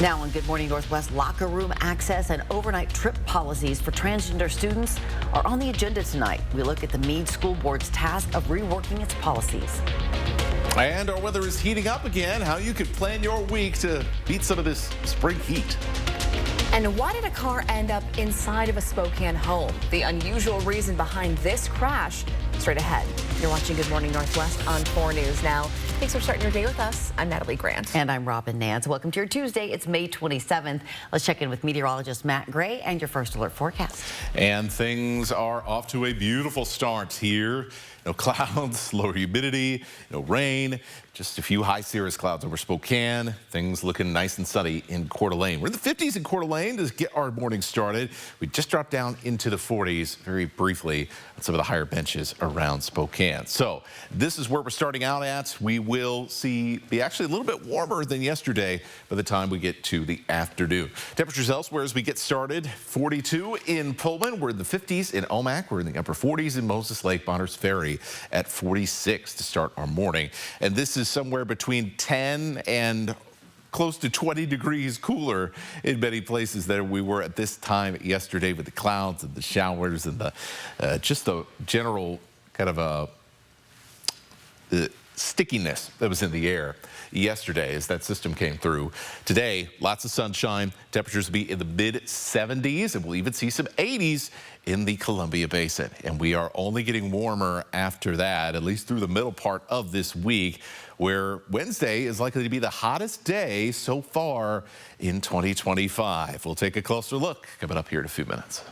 Now on Good Morning Northwest, locker room access and overnight trip policies for transgender students are on the agenda tonight. We look at the Meade School Board's task of reworking its policies. And our weather is heating up again. How you could plan your week to beat some of this spring heat. And why did a car end up inside of a Spokane home? The unusual reason behind this crash, straight ahead. You're watching Good Morning Northwest on 4 News now. Thanks for starting your day with us. I'm Natalie Grant. And I'm Robin Nance. Welcome to your Tuesday. It's May 27th. Let's check in with meteorologist Matt Gray and your first alert forecast. And things are off to a beautiful start here. No clouds, lower humidity, no rain, just a few high cirrus clouds over Spokane. Things looking nice and sunny in Coeur d'Alene. We're in the 50s in Coeur d'Alene to get our morning started. We just dropped down into the 40s very briefly on some of the higher benches around Spokane. So this is where we're starting out at. We will be actually a little bit warmer than yesterday by the time we get to the afternoon. Temperatures elsewhere as we get started. 42 in Pullman. We're in the 50s in Omak. We're in the upper 40s in Moses Lake, Bonners Ferry at 46 to start our morning. And this is somewhere between 10 and close to 20 degrees cooler in many places than we were at this time yesterday with the clouds and the showers and the just the general kind of stickiness that was in the air yesterday as that system came through. Today, lots of sunshine. Temperatures will be in the mid-70s, and we'll even see some 80s in the Columbia Basin. And we are only getting warmer after that, at least through the middle part of this week, where Wednesday is likely to be the hottest day so far in 2025. We'll take a closer look coming up here in a few minutes.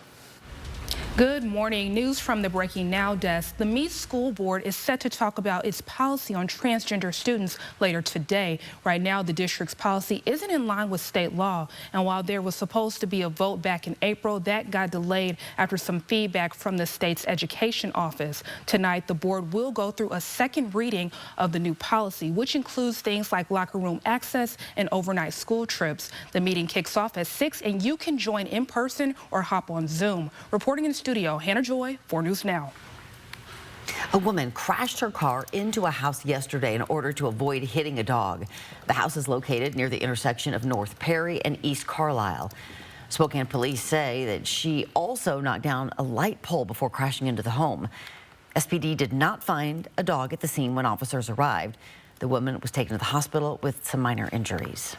Good morning. News from the Breaking Now desk. The Meade School Board is set to talk about its policy on transgender students later today. Right now, the district's policy isn't in line with state law. And while there was supposed to be a vote back in April, that got delayed after some feedback from the state's education office. Tonight, the board will go through a second reading of the new policy, which includes things like locker room access and overnight school trips. The meeting kicks off at 6, and you can join in person or hop on Zoom. Reporting in studio, Hannah Joy, 4 News Now. A woman crashed her car into a house yesterday in order to avoid hitting a dog. The house is located near the intersection of North Perry and East Carlisle. Spokane police say that she also knocked down a light pole before crashing into the home. SPD did not find a dog at the scene when officers arrived. The woman was taken to the hospital with some minor injuries.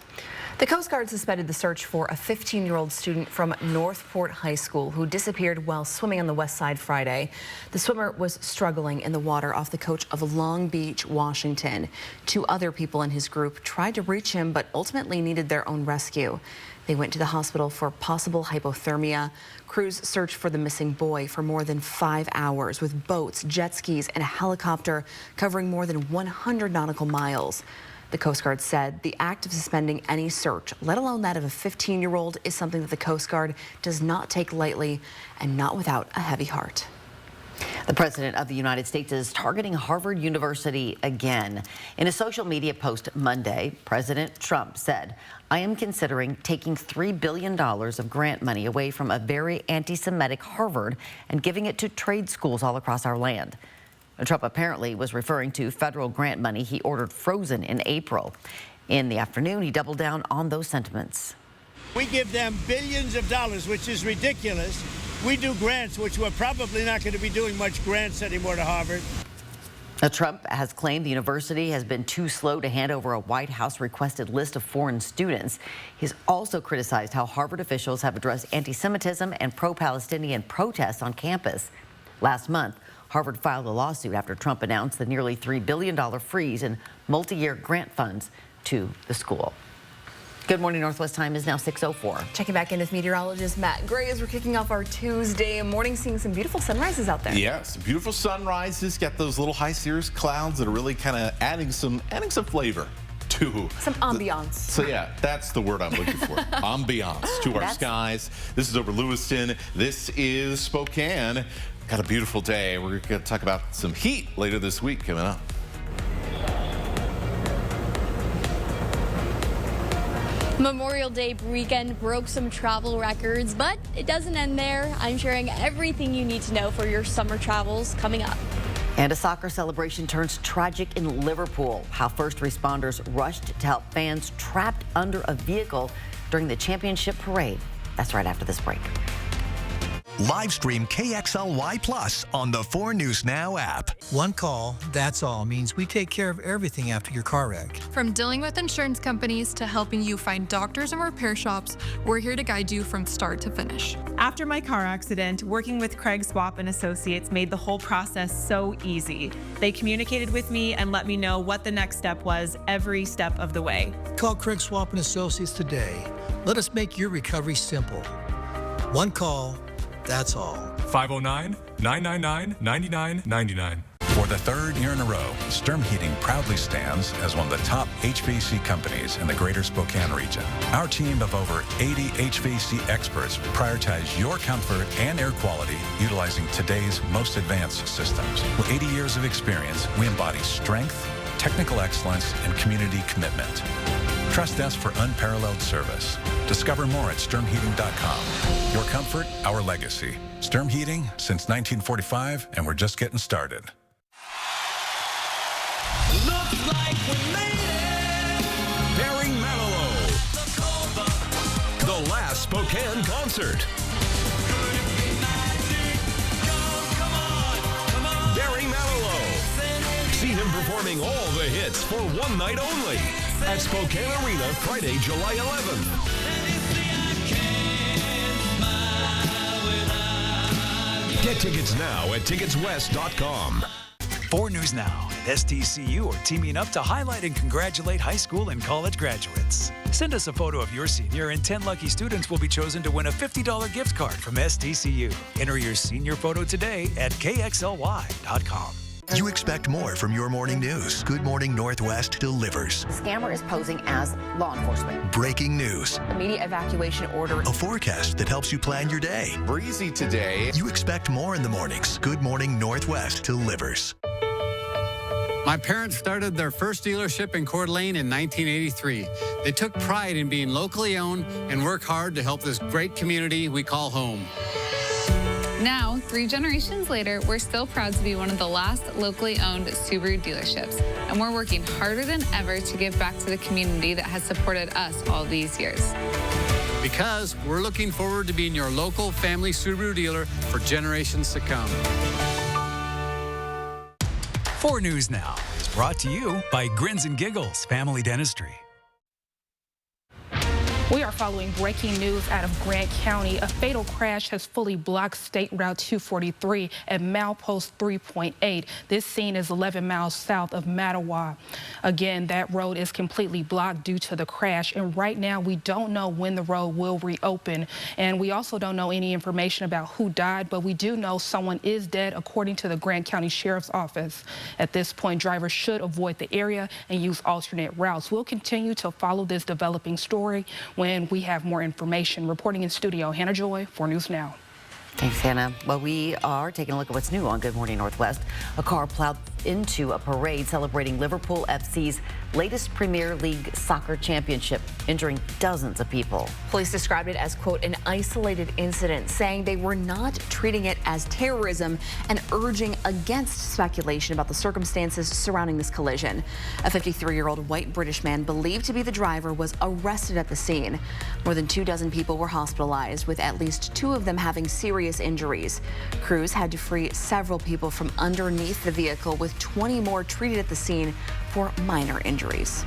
The Coast Guard suspended the search for a 15-year-old student from Northport High School who disappeared while swimming on the west side Friday. The swimmer was struggling in the water off the coast of Long Beach, Washington. 2 other people in his group tried to reach him but ultimately needed their own rescue. They went to the hospital for possible hypothermia. Crews searched for the missing boy for more than 5 hours with boats, jet skis, and a helicopter covering more than 100 nautical miles. The Coast Guard said the act of suspending any search, let alone that of a 15-year-old, is something that the Coast Guard does not take lightly and not without a heavy heart. The President of the United States is targeting Harvard University again. In a social media post Monday, President Trump said, "I am considering taking $3 billion of grant money away from a very anti-Semitic Harvard and giving it to trade schools all across our land." Trump apparently was referring to federal grant money he ordered frozen in April. In the afternoon, he doubled down on those sentiments. We give them billions of dollars, which is ridiculous. We do grants, which we're probably not going to be doing much grants anymore to Harvard. Now, Trump has claimed the university has been too slow to hand over a White House requested list of foreign students. He's also criticized how Harvard officials have addressed anti-Semitism and pro-Palestinian protests on campus. Last month, Harvard filed a lawsuit after Trump announced the nearly $3 billion freeze in multi-year grant funds to the school. Good Morning Northwest time is now 6:04. Checking back in with meteorologist Matt Gray as we're kicking off our Tuesday morning, seeing some beautiful sunrises out there. Yes, beautiful sunrises. Got those little high cirrus clouds that are really kind of adding some flavor to some ambiance. So yeah, that's the word I'm looking for. Ambiance to our skies. This is over Lewiston. This is Spokane. Got a beautiful day. We're going to talk about some heat later this week coming up. Memorial Day weekend broke some travel records, but it doesn't end there. I'm sharing everything you need to know for your summer travels coming up. And a soccer celebration turns tragic in Liverpool. How first responders rushed to help fans trapped under a vehicle during the championship parade. That's right after this break. Live stream KXLY Plus on the 4 News Now app. One call, that's all, means we take care of everything after your car wreck. From dealing with insurance companies to helping you find doctors and repair shops, we're here to guide you from start to finish. After my car accident, working with Craig Swap and Associates made the whole process so easy. They communicated with me and let me know what the next step was every step of the way. Call Craig Swap and Associates today. Let us make your recovery simple. One call, that's all. 509-999-9999. For the third year in a row, Sturm Heating proudly stands as one of the top HVAC companies in the greater Spokane region. Our team of over 80 HVAC experts prioritize your comfort and air quality utilizing today's most advanced systems. With 80 years of experience, we embody strength, technical excellence, and community commitment. Trust us for unparalleled service. Discover more at sturmheating.com. Your comfort, our legacy. Sturm Heating since 1945, and we're just getting started. Looks like we made it. Barry Manilow. The last Spokane concert. Barry Manilow. See him performing all the hits for one night only at Spokane Arena Friday, July 11th. Get tickets now at ticketswest.com. 4 News Now and STCU are teaming up to highlight and congratulate high school and college graduates. Send us a photo of your senior and 10 lucky students will be chosen to win a $50 gift card from STCU. Enter your senior photo today at KXLY.com. You expect more from your morning news. Good Morning Northwest delivers. The scammer is posing as law enforcement. Breaking news. Immediate evacuation order. A forecast that helps you plan your day. Breezy today. You expect more in the mornings. Good Morning Northwest delivers. My parents started their first dealership in Coeur d'Alene in 1983. They took pride in being locally owned and work hard to help this great community we call home. Now, 3 generations later, we're still proud to be one of the last locally owned Subaru dealerships, and we're working harder than ever to give back to the community that has supported us all these years. Because we're looking forward to being your local family Subaru dealer for generations to come. 4 News Now is brought to you by Grins and Giggles Family Dentistry. We are following breaking news out of Grant County. A fatal crash has fully blocked State Route 243 at milepost 3.8. This scene is 11 miles south of Mattawa. Again, that road is completely blocked due to the crash. And right now, we don't know when the road will reopen. And we also don't know any information about who died, but we do know someone is dead, according to the Grant County Sheriff's Office. At this point, drivers should avoid the area and use alternate routes. We'll continue to follow this developing story when we have more information. Reporting in studio, Hannah Joy, 4 News Now. Thanks, Hannah. Well, we are taking a look at what's new on Good Morning Northwest. A car plowed into a parade celebrating Liverpool FC's latest Premier League soccer championship, injuring dozens of people. Police described it as, quote, an isolated incident, saying they were not treating it as terrorism and urging against speculation about the circumstances surrounding this collision. A 53-year-old white British man believed to be the driver was arrested at the scene. More than 24 people were hospitalized, with at least 2 of them having serious injuries. Crews had to free several people from underneath the vehicle, with 20 more treated at the scene for minor injuries.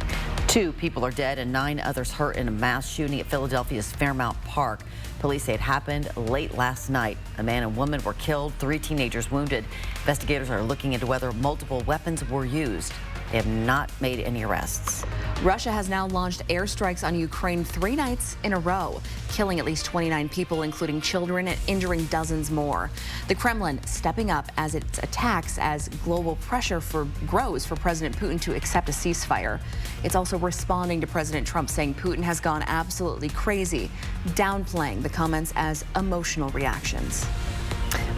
2 people are dead and 9 others hurt in a mass shooting at Philadelphia's Fairmount Park. Police say it happened late last night. A man and woman were killed, 3 teenagers wounded. Investigators are looking into whether multiple weapons were used. They have not made any arrests. Russia has now launched airstrikes on Ukraine 3 nights in a row, killing at least 29 people, including children, and injuring dozens more. The Kremlin stepping up as it attacks as global pressure grows for President Putin to accept a ceasefire. It's also responding to President Trump saying Putin has gone absolutely crazy, downplaying the comments as emotional reactions.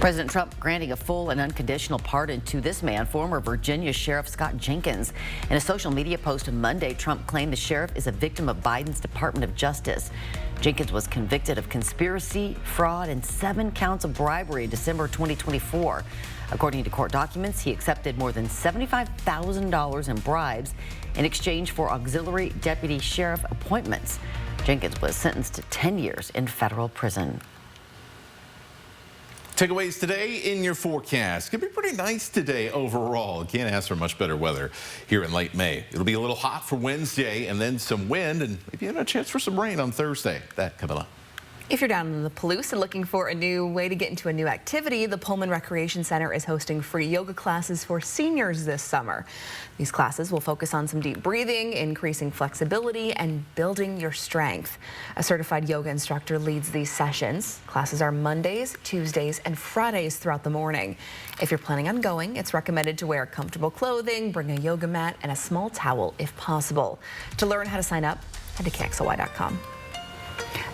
President Trump granting a full and unconditional pardon to this man, former Virginia Sheriff Scott Jenkins. In a social media post Monday, Trump claimed the sheriff is a victim of Biden's Department of Justice. Jenkins was convicted of conspiracy, fraud, and 7 counts of bribery in December 2024. According to court documents, he accepted more than $75,000 in bribes in exchange for auxiliary deputy sheriff appointments. Jenkins was sentenced to 10 years in federal prison. Takeaways today in your forecast. Could be pretty nice today overall. Can't ask for much better weather here in late May. It'll be a little hot for Wednesday and then some wind and maybe even a chance for some rain on Thursday. That coming up. If you're down in the Palouse and looking for a new way to get into a new activity, the Pullman Recreation Center is hosting free yoga classes for seniors this summer. These classes will focus on some deep breathing, increasing flexibility, and building your strength. A certified yoga instructor leads these sessions. Classes are Mondays, Tuesdays, and Fridays throughout the morning. If you're planning on going, it's recommended to wear comfortable clothing, bring a yoga mat, and a small towel if possible. To learn how to sign up, head to KXLY.com.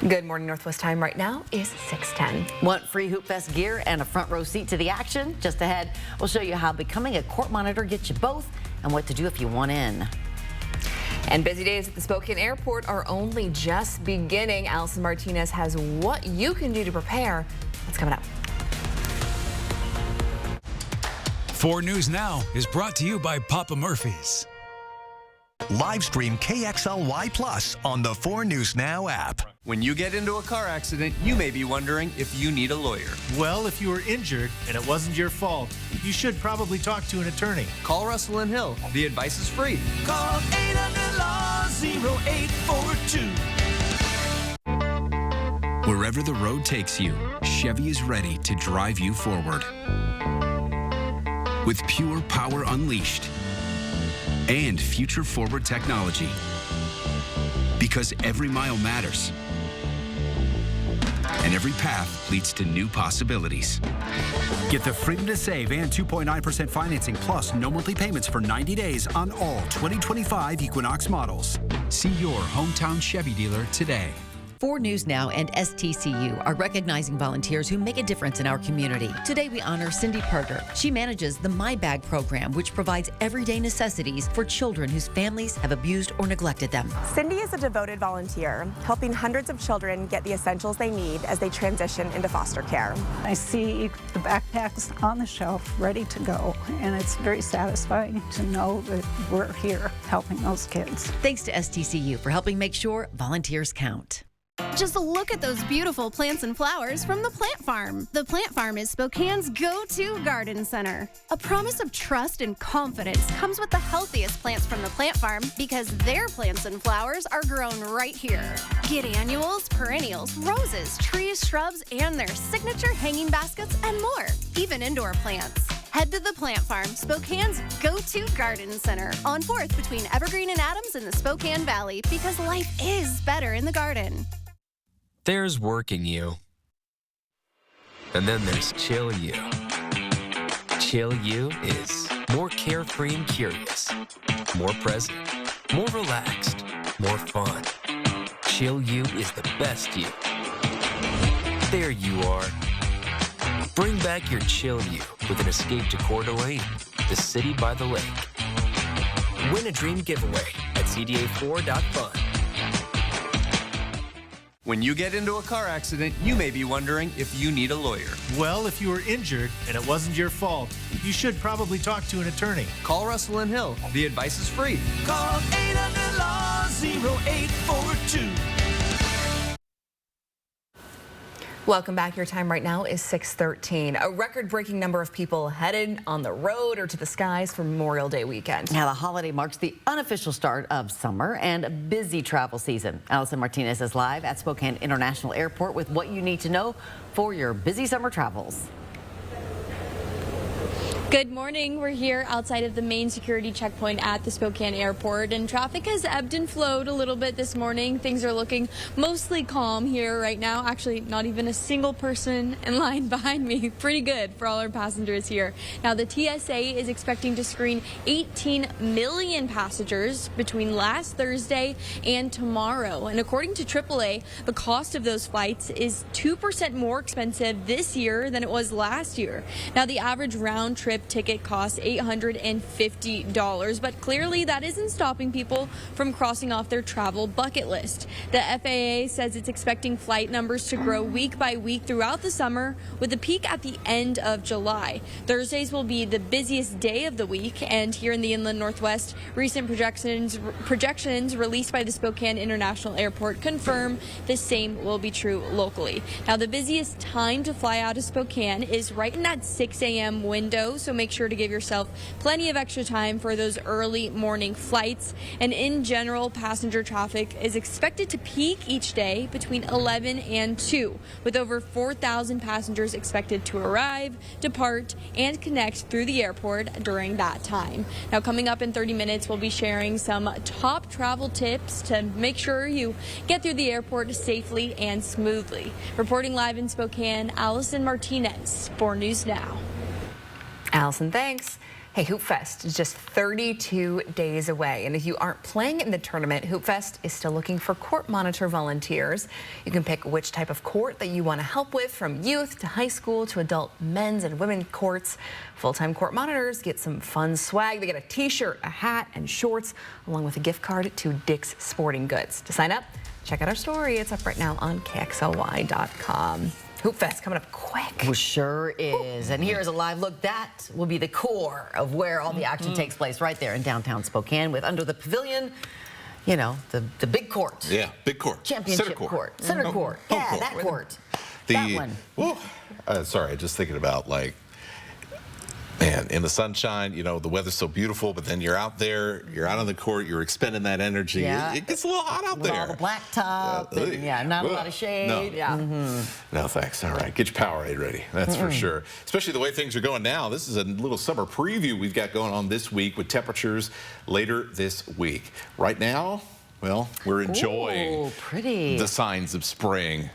Good morning, Northwest time right now is 6:10. Want free Hoop Fest gear and a front row seat to the action? Just ahead, we'll show you how becoming a court monitor gets you both and what to do if you want in. And busy days at the Spokane Airport are only just beginning. Allison Martinez has what you can do to prepare. What's coming up? 4 News Now is brought to you by Papa Murphy's. Live stream KXLY Plus on the 4 News Now app. When you get into a car accident, you may be wondering if you need a lawyer. Well, if you were injured and it wasn't your fault, you should probably talk to an attorney. Call Russell and Hill. The advice is free. Call 800-LAW-0842. Wherever the road takes you, Chevy is ready to drive you forward. With pure power unleashed and future-forward technology. Because every mile matters. And every path leads to new possibilities. Get the freedom to save and 2.9% financing plus no monthly payments for 90 days on all 2025 Equinox models. See your hometown Chevy dealer today. 4 News Now and STCU are recognizing volunteers who make a difference in our community. Today we honor Cindy Perger. She manages the My Bag program, which provides everyday necessities for children whose families have abused or neglected them. Cindy is a devoted volunteer, helping hundreds of children get the essentials they need as they transition into foster care. I see the backpacks on the shelf ready to go, and it's very satisfying to know that we're here helping those kids. Thanks to STCU for helping make sure volunteers count. Just look at those beautiful plants and flowers from the Plant Farm. The Plant Farm is Spokane's go-to garden center. A promise of trust and confidence comes with the healthiest plants from the Plant Farm because their plants and flowers are grown right here. Get annuals, perennials, roses, trees, shrubs, and their signature hanging baskets and more, even indoor plants. Head to the Plant Farm, Spokane's go-to garden center on 4th between Evergreen and Adams in the Spokane Valley because life is better in the garden. There's working you. And then there's chill you. Chill you is more carefree and curious, more present, more relaxed, more fun. Chill you is the best you. There you are. Bring back your chill you with an escape to Coeur d'Alene, the city by the lake. Win a dream giveaway at cda4.fun. When you get into a car accident, you may be wondering if you need a lawyer. Well, if you were injured and it wasn't your fault, you should probably talk to an attorney. Call Russell and Hill. The advice is free. Call 800-LAW-0842. Welcome back. Your time right now is 6:13. A record-breaking number of people headed on the road or to the skies for Memorial Day weekend. Now, the holiday marks the unofficial start of summer and a busy travel season. Allison Martinez is live at Spokane International Airport with what you need to know for your busy summer travels. Good morning. We're here outside of the main security checkpoint at the Spokane Airport, and traffic has ebbed and flowed a little bit this morning. Things are looking mostly calm here right now. Actually, not even a single person in line behind me. Pretty good for all our passengers here. Now, the TSA is expecting to screen 18 million passengers between last Thursday and tomorrow. And according to AAA, the cost of those flights is 2% more expensive this year than it was last year. Now, the average round trip ticket costs $850, but clearly that isn't stopping people from crossing off their travel bucket list. The FAA says it's expecting flight numbers to grow week by week throughout the summer, with a peak at the end of July. Thursdays will be the busiest day of the week, and here in the Inland Northwest, recent projections released by the Spokane International Airport confirm the same will be true locally. Now, the busiest time to fly out of Spokane is right in that 6 a.m. window, so make sure to give yourself plenty of extra time for those early morning flights. And in general, passenger traffic is expected to peak each day between 11 and 2, with over 4,000 passengers expected to arrive, depart, and connect through the airport during that time. Now, coming up in 30 minutes, we'll be sharing some top travel tips to make sure you get through the airport safely and smoothly. Reporting live in Spokane, Allison Martinez for News Now. Allison, thanks. Hey, Hoop Fest is just 32 days away, and if you aren't playing in the tournament, Hoop Fest is still looking for court monitor volunteers. You can pick which type of court that you want to help with, from youth to high school to adult men's and women's courts. Full-time court monitors get some fun swag. They get a t-shirt, a hat, and shorts, along with a gift card to Dick's Sporting Goods. To sign up, check out our story. It's up right now on KXLY.com. Hoop Fest coming up quick. Well, sure is. And here's a live look. That will be the core of where all the action takes place, right there in downtown Spokane, with under the pavilion, you know, the big court. Yeah, big court. Championship Center court. Center court. Yeah, court. that court. That one. Sorry, just thinking about, like, man, in the sunshine, you know, the weather's so beautiful, but then you're out there, you're out on the court, you're expending that energy. Yeah. It gets a little hot out with there. all the blacktop, and, not a lot of shade. No. Yeah. No, thanks. All right, get your Powerade ready. That's for sure. Especially the way things are going now. This is a little summer preview we've got going on this week with temperatures later this week. Right now, well, we're enjoying the signs of spring.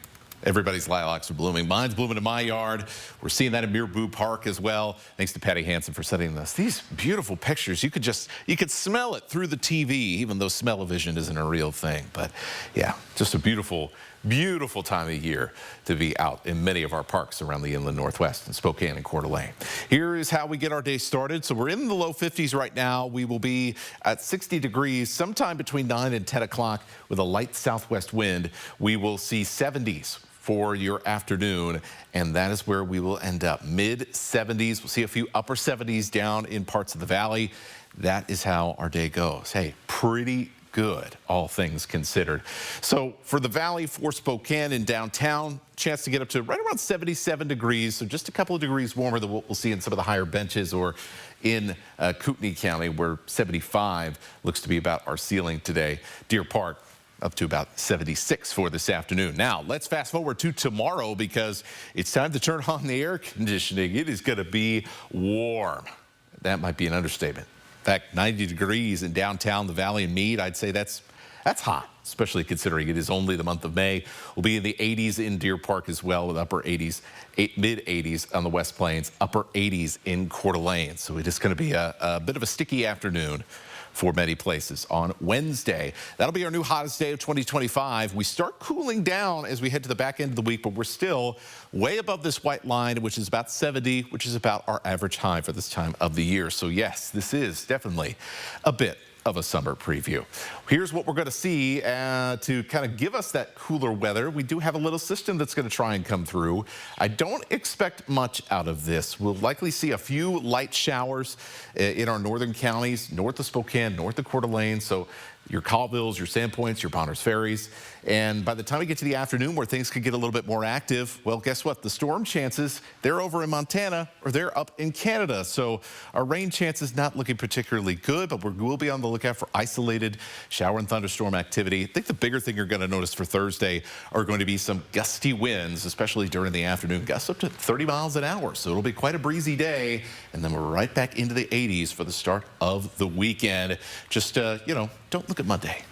Everybody's lilacs are blooming. Mine's blooming in my yard. We're seeing that in Miraboo Park as well. Thanks to Patty Hansen for sending us these beautiful pictures. You could smell it through the TV, even though smell-o-vision isn't a real thing. But yeah, just a beautiful, beautiful time of year to be out in many of our parks around the Inland Northwest in Spokane and Coeur d'Alene. Here is how we get our day started. So we're in the low 50s right now. We will be at 60 degrees sometime between 9 and 10 o'clock with a light southwest wind. We will see 70s for your afternoon, and that is where we will end up. Mid-70s. We'll see a few upper 70s down in parts of the valley. That is how our day goes. Hey, pretty good, all things considered. So for the valley, for Spokane and downtown, chance to get up to right around 77 degrees, so just a couple of degrees warmer than what we'll see in some of the higher benches or in Kootenai County, where 75 looks to be about our ceiling today. Deer Park, up to about 76 for this afternoon. Now, let's fast forward to tomorrow, because it's time to turn on the air conditioning. It is going to be warm. That might be an understatement. In fact, 90 degrees in downtown, the Valley, and Meade, I'd say that's hot, especially considering it is only the month of May. We'll be in the 80s in Deer Park as well, with upper 80s, mid-80s on the West Plains, upper 80s in Coeur d'Alene. So it is going to be a bit of a sticky afternoon for many places on Wednesday. That'll be our new hottest day of 2025. We start cooling down as we head to the back end of the week, but we're still way above this white line, which is about 70, which is about our average high for this time of the year. So yes, this is definitely a bit of a summer preview. Here's what we're going to see to kind of give us that cooler weather. We do have a little system that's going to try and come through. I don't expect much out of this. We'll likely see a few light showers in our northern counties, north of Spokane, north of Coeur d'Alene. So your Colvilles, your Sandpoints, your Bonners Ferries. And by the time we get to the afternoon where things could get a little bit more active, well, guess what? The storm chances, they're over in Montana or they're up in Canada. So our rain chances not looking particularly good, but we'll be on the lookout for isolated shower and thunderstorm activity. I think the bigger thing you're going to notice for Thursday are going to be some gusty winds, especially during the afternoon, gusts up to 30 miles an hour. So it'll be quite a breezy day. And then we're right back into the 80s for the start of the weekend. Just, you know, don't look at Monday.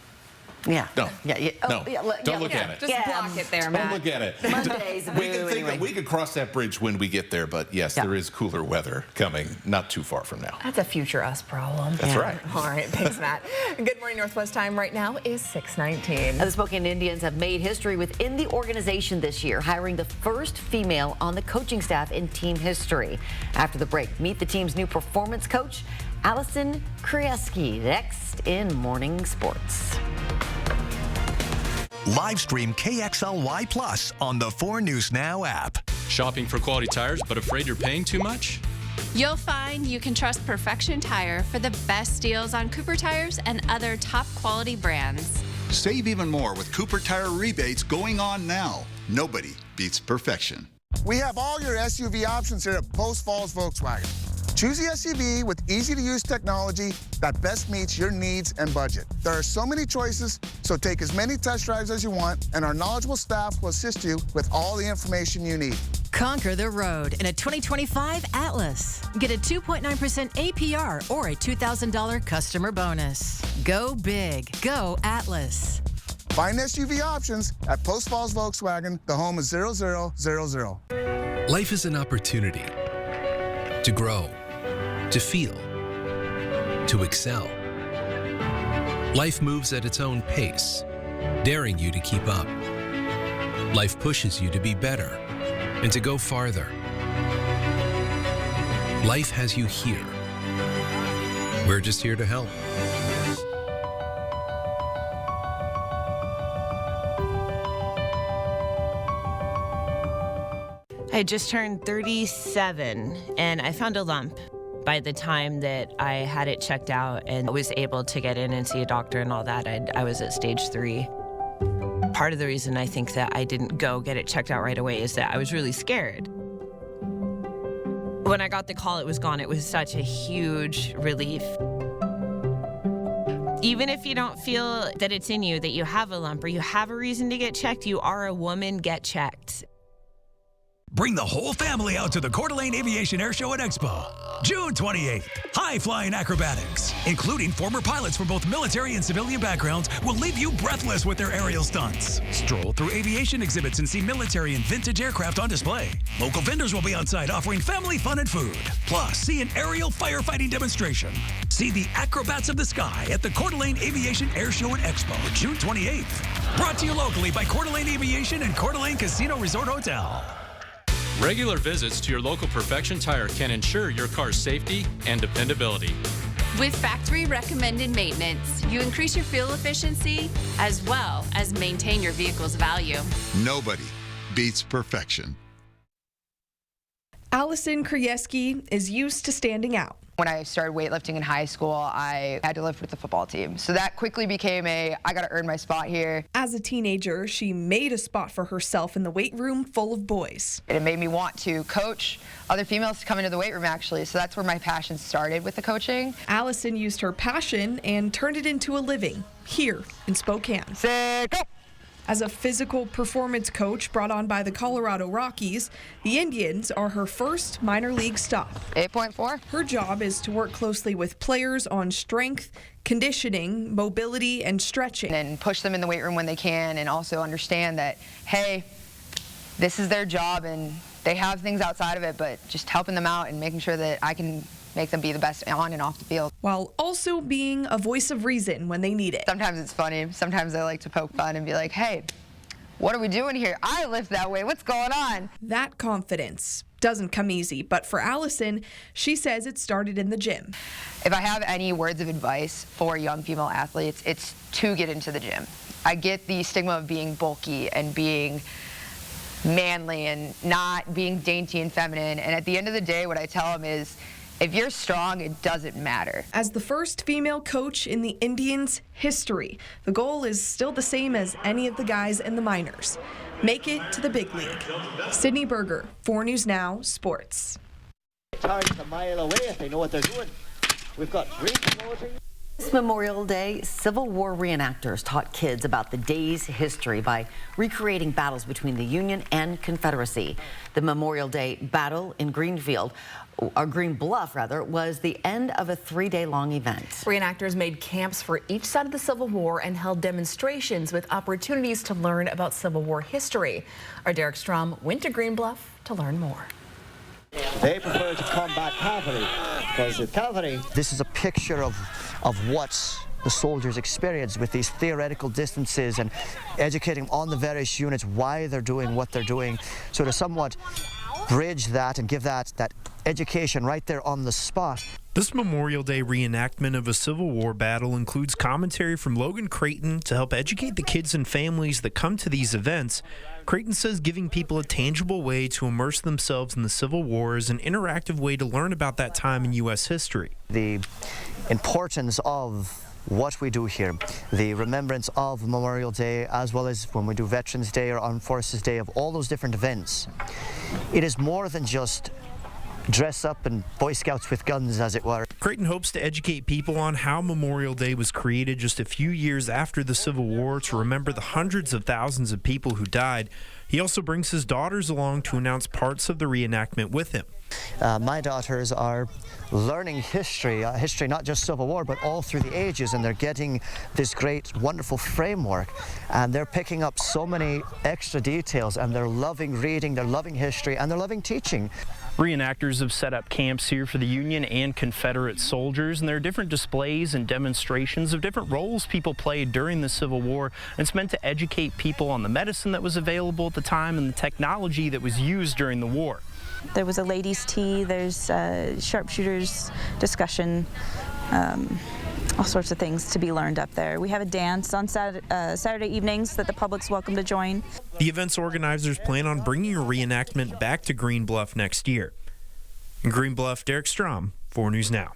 Yeah. No. Yeah. No. Don't look at it. Just block it there, Matt. Don't look at it. Monday's We can cross that bridge when we get there, but yes, there is cooler weather coming not too far from now. That's a future us problem. That's right. All right, thanks, Matt. Good morning, Northwest time right now is 6:19. The Spokane Indians have made history within the organization this year, hiring the first female on the coaching staff in team history. After the break, meet the team's new performance coach, Allison Krieski, next in Morning Sports. Live stream KXLY Plus on the 4 News Now app. Shopping for quality tires but afraid you're paying too much? You'll find you can trust Perfection Tire for the best deals on Cooper tires and other top quality brands. Save even more with Cooper Tire rebates going on now. Nobody beats perfection. We have all your SUV options here at Post Falls Volkswagen. Choose the SUV with easy-to-use technology that best meets your needs and budget. There are so many choices, so take as many test drives as you want, and our knowledgeable staff will assist you with all the information you need. Conquer the road in a 2025 Atlas. Get a 2.9% APR or a $2,000 customer bonus. Go big. Go Atlas. Find SUV options at Post Falls Volkswagen, the home of 0000. Life is an opportunity to grow, to feel, to excel. Life moves at its own pace, daring you to keep up. Life pushes you to be better and to go farther. Life has you here. We're just here to help. I just turned 37 and I found a lump. By the time that I had it checked out and was able to get in and see a doctor and all that, I was at stage 3. Part of the reason I think that I didn't go get it checked out right away is that I was really scared. When I got the call, it was gone. It was such a huge relief. Even if you don't feel that it's in you, that you have a lump or you have a reason to get checked, you are a woman, get checked. Bring the whole family out to the Coeur d'Alene Aviation Air Show and Expo. June 28th, high-flying acrobatics, including former pilots from both military and civilian backgrounds, will leave you breathless with their aerial stunts. Stroll through aviation exhibits and see military and vintage aircraft on display. Local vendors will be on site offering family fun and food. Plus, see an aerial firefighting demonstration. See the acrobats of the sky at the Coeur d'Alene Aviation Air Show and Expo, June 28th. Brought to you locally by Coeur d'Alene Aviation and Coeur d'Alene Casino Resort Hotel. Regular visits to your local Perfection Tire can ensure your car's safety and dependability. With factory recommended maintenance, you increase your fuel efficiency as well as maintain your vehicle's value. Nobody beats perfection. Allison Krieski is used to standing out. When I started weightlifting in high school, I had to lift with the football team. So that quickly became I gotta earn my spot here. As a teenager, she made a spot for herself in the weight room full of boys. It made me want to coach other females to come into the weight room, actually. So that's where my passion started with the coaching. Allison used her passion and turned it into a living here in Spokane. Say go! As a physical performance coach brought on by the Colorado Rockies, the Indians are her first minor league stop. 8.4. Her job is to work closely with players on strength, conditioning, mobility, and stretching. And push them in the weight room when they can, and also understand that, hey, this is their job and they have things outside of it, but just helping them out and making sure that I can make them be the best on and off the field. While also being a voice of reason when they need it. Sometimes it's funny. Sometimes I like to poke fun and be like, hey, what are we doing here? I lift that way. What's going on? That confidence doesn't come easy, but for Allison, she says it started in the gym. If I have any words of advice for young female athletes, it's to get into the gym. I get the stigma of being bulky and being manly and not being dainty and feminine. And at the end of the day, what I tell them is, If you're strong, it doesn't matter. As the first female coach in the Indians' history, the goal is still the same as any of the guys in the minors. Make it to the big league. Sydney Berger, 4 News Now, Sports. Targets a mile away if they know what they're doing. We've got great promoting. This Memorial Day, Civil War reenactors taught kids about the day's history by recreating battles between the Union and Confederacy. The Memorial Day battle in Green Bluff, was the end of a 3-day-long event. Reenactors made camps for each side of the Civil War and held demonstrations with opportunities to learn about Civil War history. Our Derek Strom went to Green Bluff to learn more. They prefer to combat cavalry because with cavalry, this is a picture of what the soldiers experience with these theoretical distances and educating on the various units why they're doing what they're doing, so to somewhat bridge that and give that education right there on the spot. This Memorial Day reenactment of a Civil War battle includes commentary from Logan Creighton to help educate the kids and families that come to these events. Creighton says giving people a tangible way to immerse themselves in the Civil War is an interactive way to learn about that time in U.S. history. The importance of what we do here, the remembrance of Memorial Day, as well as when we do Veterans Day or Armed Forces Day, of all those different events, it is more than just dress up and Boy Scouts with guns, as it were. Creighton hopes to educate people on how Memorial Day was created just a few years after the Civil War to remember the hundreds of thousands of people who died. He also brings his daughters along to announce parts of the reenactment with him. My daughters are learning history not just Civil War, but all through the ages, and they're getting this great, wonderful framework, and they're picking up so many extra details, and they're loving reading, they're loving history, and they're loving teaching. Reenactors have set up camps here for the Union and Confederate soldiers, and there are different displays and demonstrations of different roles people played during the Civil War. And it's meant to educate people on the medicine that was available at the time and the technology that was used during the war. There was a ladies' tea, there's sharpshooters discussion, all sorts of things to be learned up there. We have a dance on Saturday evenings that the public's welcome to join. The event's organizers plan on bringing a reenactment back to Green Bluff next year. In Green Bluff, Derek Strom, 4 News Now.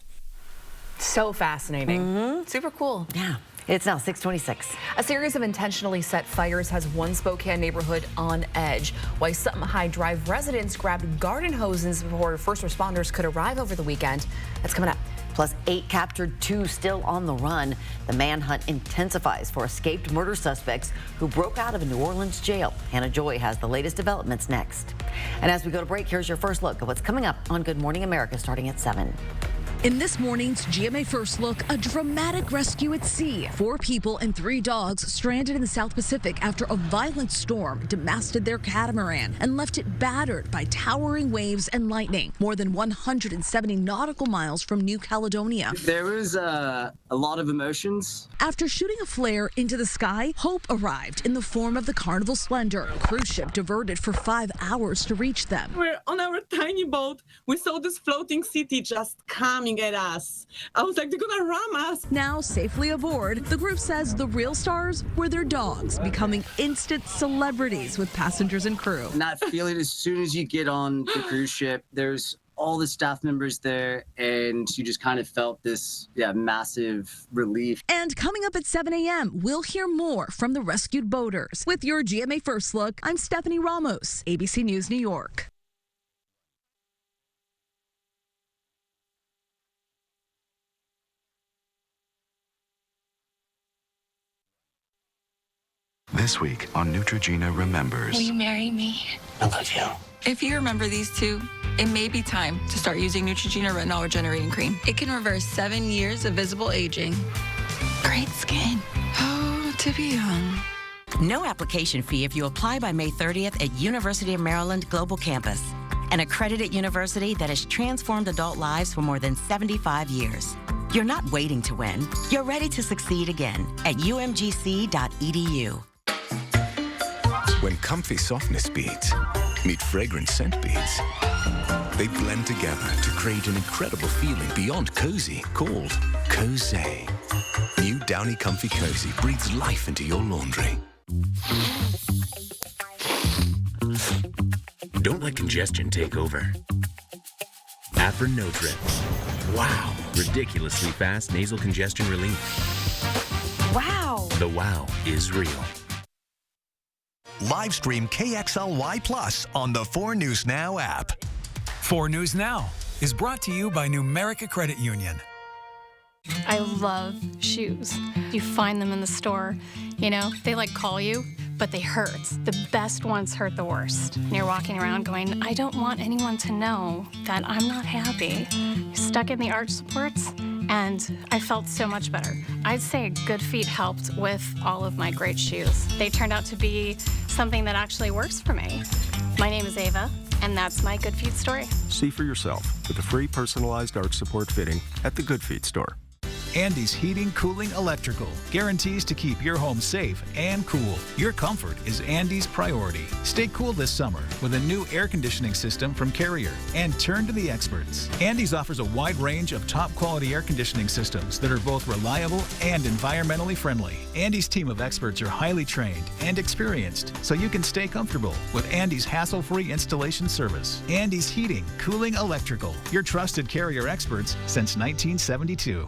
So fascinating. Super cool. Yeah. It's now 6:26. A series of intentionally set fires has one Spokane neighborhood on edge. Wayzata High Drive residents grabbed garden hoses before first responders could arrive over the weekend. That's coming up. Plus 8 captured, 2 still on the run. The manhunt intensifies for escaped murder suspects who broke out of a New Orleans jail. Hannah Joy has the latest developments next. And as we go to break, here's your first look at what's coming up on Good Morning America starting at 7. In this morning's GMA First Look, a dramatic rescue at sea. 4 people and 3 dogs stranded in the South Pacific after a violent storm demasted their catamaran and left it battered by towering waves and lightning, more than 170 nautical miles from New Caledonia. There was a lot of emotions. After shooting a flare into the sky, hope arrived in the form of the Carnival Splendor. A cruise ship diverted for 5 hours to reach them. We're on our tiny boat. We saw this floating city just coming at us. I was like, they're gonna ram us. Now safely aboard, the group says the real stars were their dogs, becoming instant celebrities with passengers and crew. And that feeling as soon as you get on the cruise ship, there's all the staff members there, and you just kind of felt this massive relief. And coming up at 7 a.m., we'll hear more from the rescued boaters. With your GMA First Look, I'm Stephanie Ramos, ABC News, New York. This week on Neutrogena Remembers. Will you marry me? I love you. If you remember these two, it may be time to start using Neutrogena Retinol Regenerating Cream. It can reverse 7 years of visible aging. Great skin. Oh, to be young. No application fee if you apply by May 30th at University of Maryland Global Campus, an accredited university that has transformed adult lives for more than 75 years. You're not waiting to win. You're ready to succeed again at umgc.edu. When comfy softness beads meet fragrant scent beads, they blend together to create an incredible feeling beyond cozy called Cozy. New Downy Comfy Cozy breathes life into your laundry. Don't let congestion take over. Afrin No Trip. Wow. Ridiculously fast nasal congestion relief. Wow. The wow is real. Live stream KXLY Plus on the 4 News Now app. 4 News Now is brought to you by Numerica Credit Union. I love shoes. You find them in the store, you know, they like call you, but they hurt. The best ones hurt the worst. And you're walking around going, I don't want anyone to know that I'm not happy. Stuck in the arch supports, and I felt so much better. I'd say Good Feet helped with all of my great shoes. They turned out to be something that actually works for me. My name is Ava, and that's my Good Feet story. See for yourself with a free personalized arch support fitting at the Good Feet store. Andy's Heating, Cooling, Electrical guarantees to keep your home safe and cool. Your comfort is Andy's priority. Stay cool this summer with a new air conditioning system from Carrier and turn to the experts. Andy's offers a wide range of top quality air conditioning systems that are both reliable and environmentally friendly. Andy's team of experts are highly trained and experienced, so you can stay comfortable with Andy's hassle-free installation service. Andy's Heating, Cooling, Electrical, your trusted Carrier experts since 1972.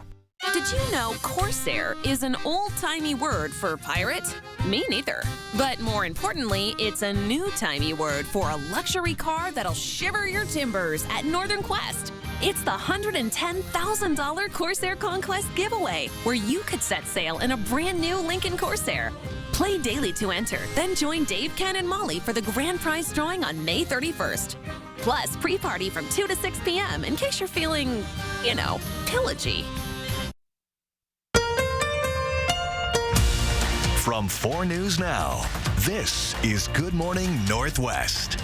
Did you know Corsair is an old-timey word for pirate? Me neither. But more importantly, it's a new-timey word for a luxury car that'll shiver your timbers at Northern Quest. It's the $110,000 Corsair Conquest giveaway, where you could set sail in a brand new Lincoln Corsair. Play daily to enter, then join Dave, Ken, and Molly for the grand prize drawing on May 31st. Plus, pre-party from 2 to 6 p.m. in case you're feeling, you know, pillagey. From 4 News Now, this is Good Morning Northwest.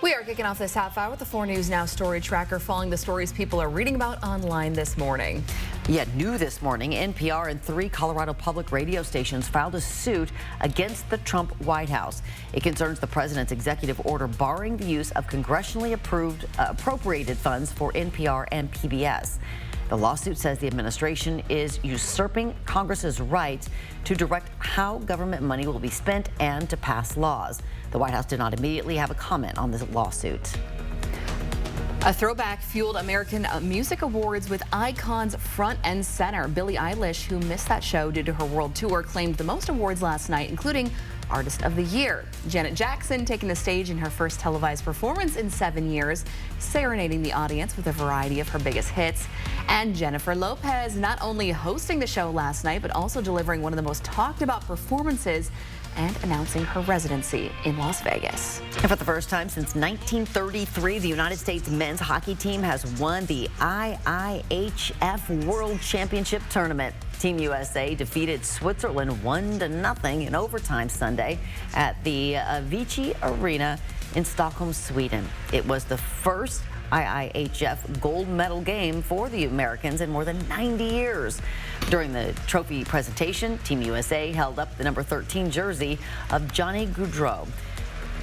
We are kicking off this half hour with the 4 News Now story tracker, following the stories people are reading about online this morning. Yet new this morning, NPR and 3 Colorado public radio stations filed a suit against the Trump White House. It concerns the president's executive order barring the use of congressionally appropriated funds for NPR and PBS. The lawsuit says the administration is usurping Congress's right to direct how government money will be spent and to pass laws. The White House did not immediately have a comment on this lawsuit. A throwback fueled American Music Awards with icons front and center. Billie Eilish, who missed that show due to her world tour, claimed the most awards last night, including Artist of the Year. Janet Jackson taking the stage in her first televised performance in 7 years, serenading the audience with a variety of her biggest hits. And Jennifer Lopez not only hosting the show last night, but also delivering one of the most talked about performances and announcing her residency in Las Vegas. And for the first time since 1933, the United States men's hockey team has won the IIHF World Championship Tournament. Team USA defeated Switzerland 1-0 in overtime Sunday at the Avicii Arena in Stockholm, Sweden. It was the first IIHF gold medal game for the Americans in more than 90 years. During the trophy presentation, Team USA held up the number 13 jersey of Johnny Gaudreau.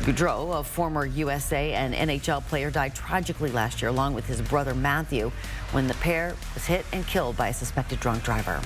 Gaudreau, a former USA and NHL player, died tragically last year along with his brother Matthew when the pair was hit and killed by a suspected drunk driver.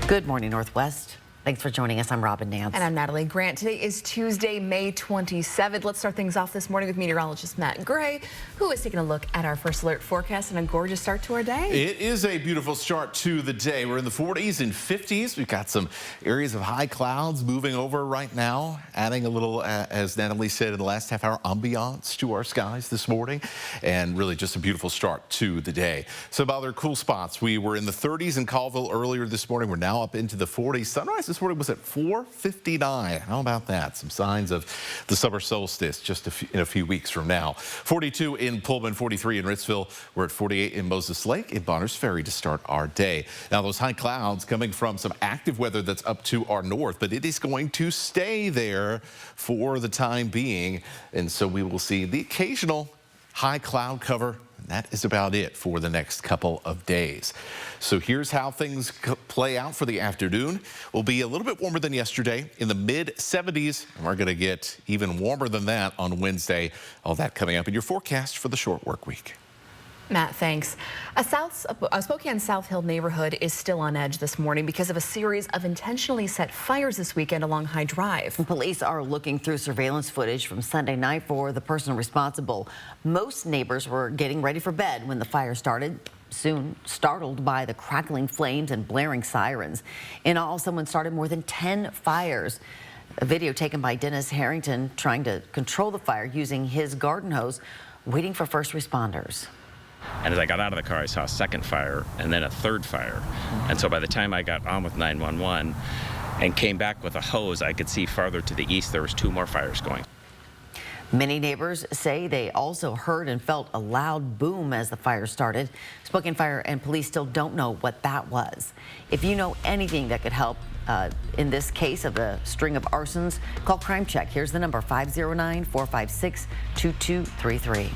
Good morning, Northwest. Thanks for joining us. I'm Robin Nance. And I'm Natalie Grant. Today is Tuesday, May 27th. Let's start things off this morning with meteorologist Matt Gray, who is taking a look at our first alert forecast and a gorgeous start to our day. It is a beautiful start to the day. We're in the 40s and 50s. We've got some areas of high clouds moving over right now, adding a little, as Natalie said in the last half hour, ambiance to our skies this morning. And really just a beautiful start to the day. Some other cool spots. We were in the 30s in Colville earlier this morning. We're now up into the 40s. Sunrise this morning was at 4:59. How about that? Some signs of the summer solstice just in a few weeks from now. 42 in Pullman, 43 in Ritzville. We're at 48 in Moses Lake, in Bonners Ferry to start our day. Now those high clouds coming from some active weather that's up to our north, but it is going to stay there for the time being. And so we will see the occasional high cloud cover. That is about it for the next couple of days. So here's how things play out for the afternoon. We'll be a little bit warmer than yesterday in the mid-70s. And we're going to get even warmer than that on Wednesday. All that coming up in your forecast for the short work week. Matt, thanks. A Spokane South Hill neighborhood is still on edge this morning because of a series of intentionally set fires this weekend along High Drive. Police are looking through surveillance footage from Sunday night for the person responsible. Most neighbors were getting ready for bed when the fire started, soon startled by the crackling flames and blaring sirens. In all, someone started more than 10 fires. A video taken by Dennis Harrington trying to control the fire using his garden hose, waiting for first responders. And as I got out of the car, I saw a second fire and then a third fire. And so by the time I got on with 911 and came back with a hose, I could see farther to the east there was 2 more fires going. Many neighbors say they also heard and felt a loud boom as the fire started. Spokane Fire and police still don't know what that was. If you know anything that could help in this case of a string of arsons, call Crime Check. Here's the number, 509-456-2233.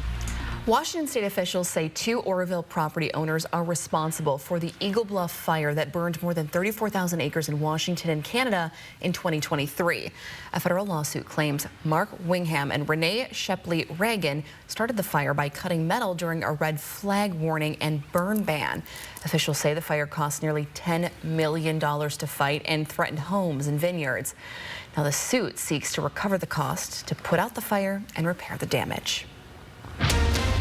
Washington state officials say 2 Oroville property owners are responsible for the Eagle Bluff fire that burned more than 34,000 acres in Washington and Canada in 2023. A federal lawsuit claims Mark Wingham and Renee Shepley Reagan started the fire by cutting metal during a red flag warning and burn ban. Officials say the fire cost nearly $10 million to fight and threatened homes and vineyards. Now the suit seeks to recover the cost to put out the fire and repair the damage.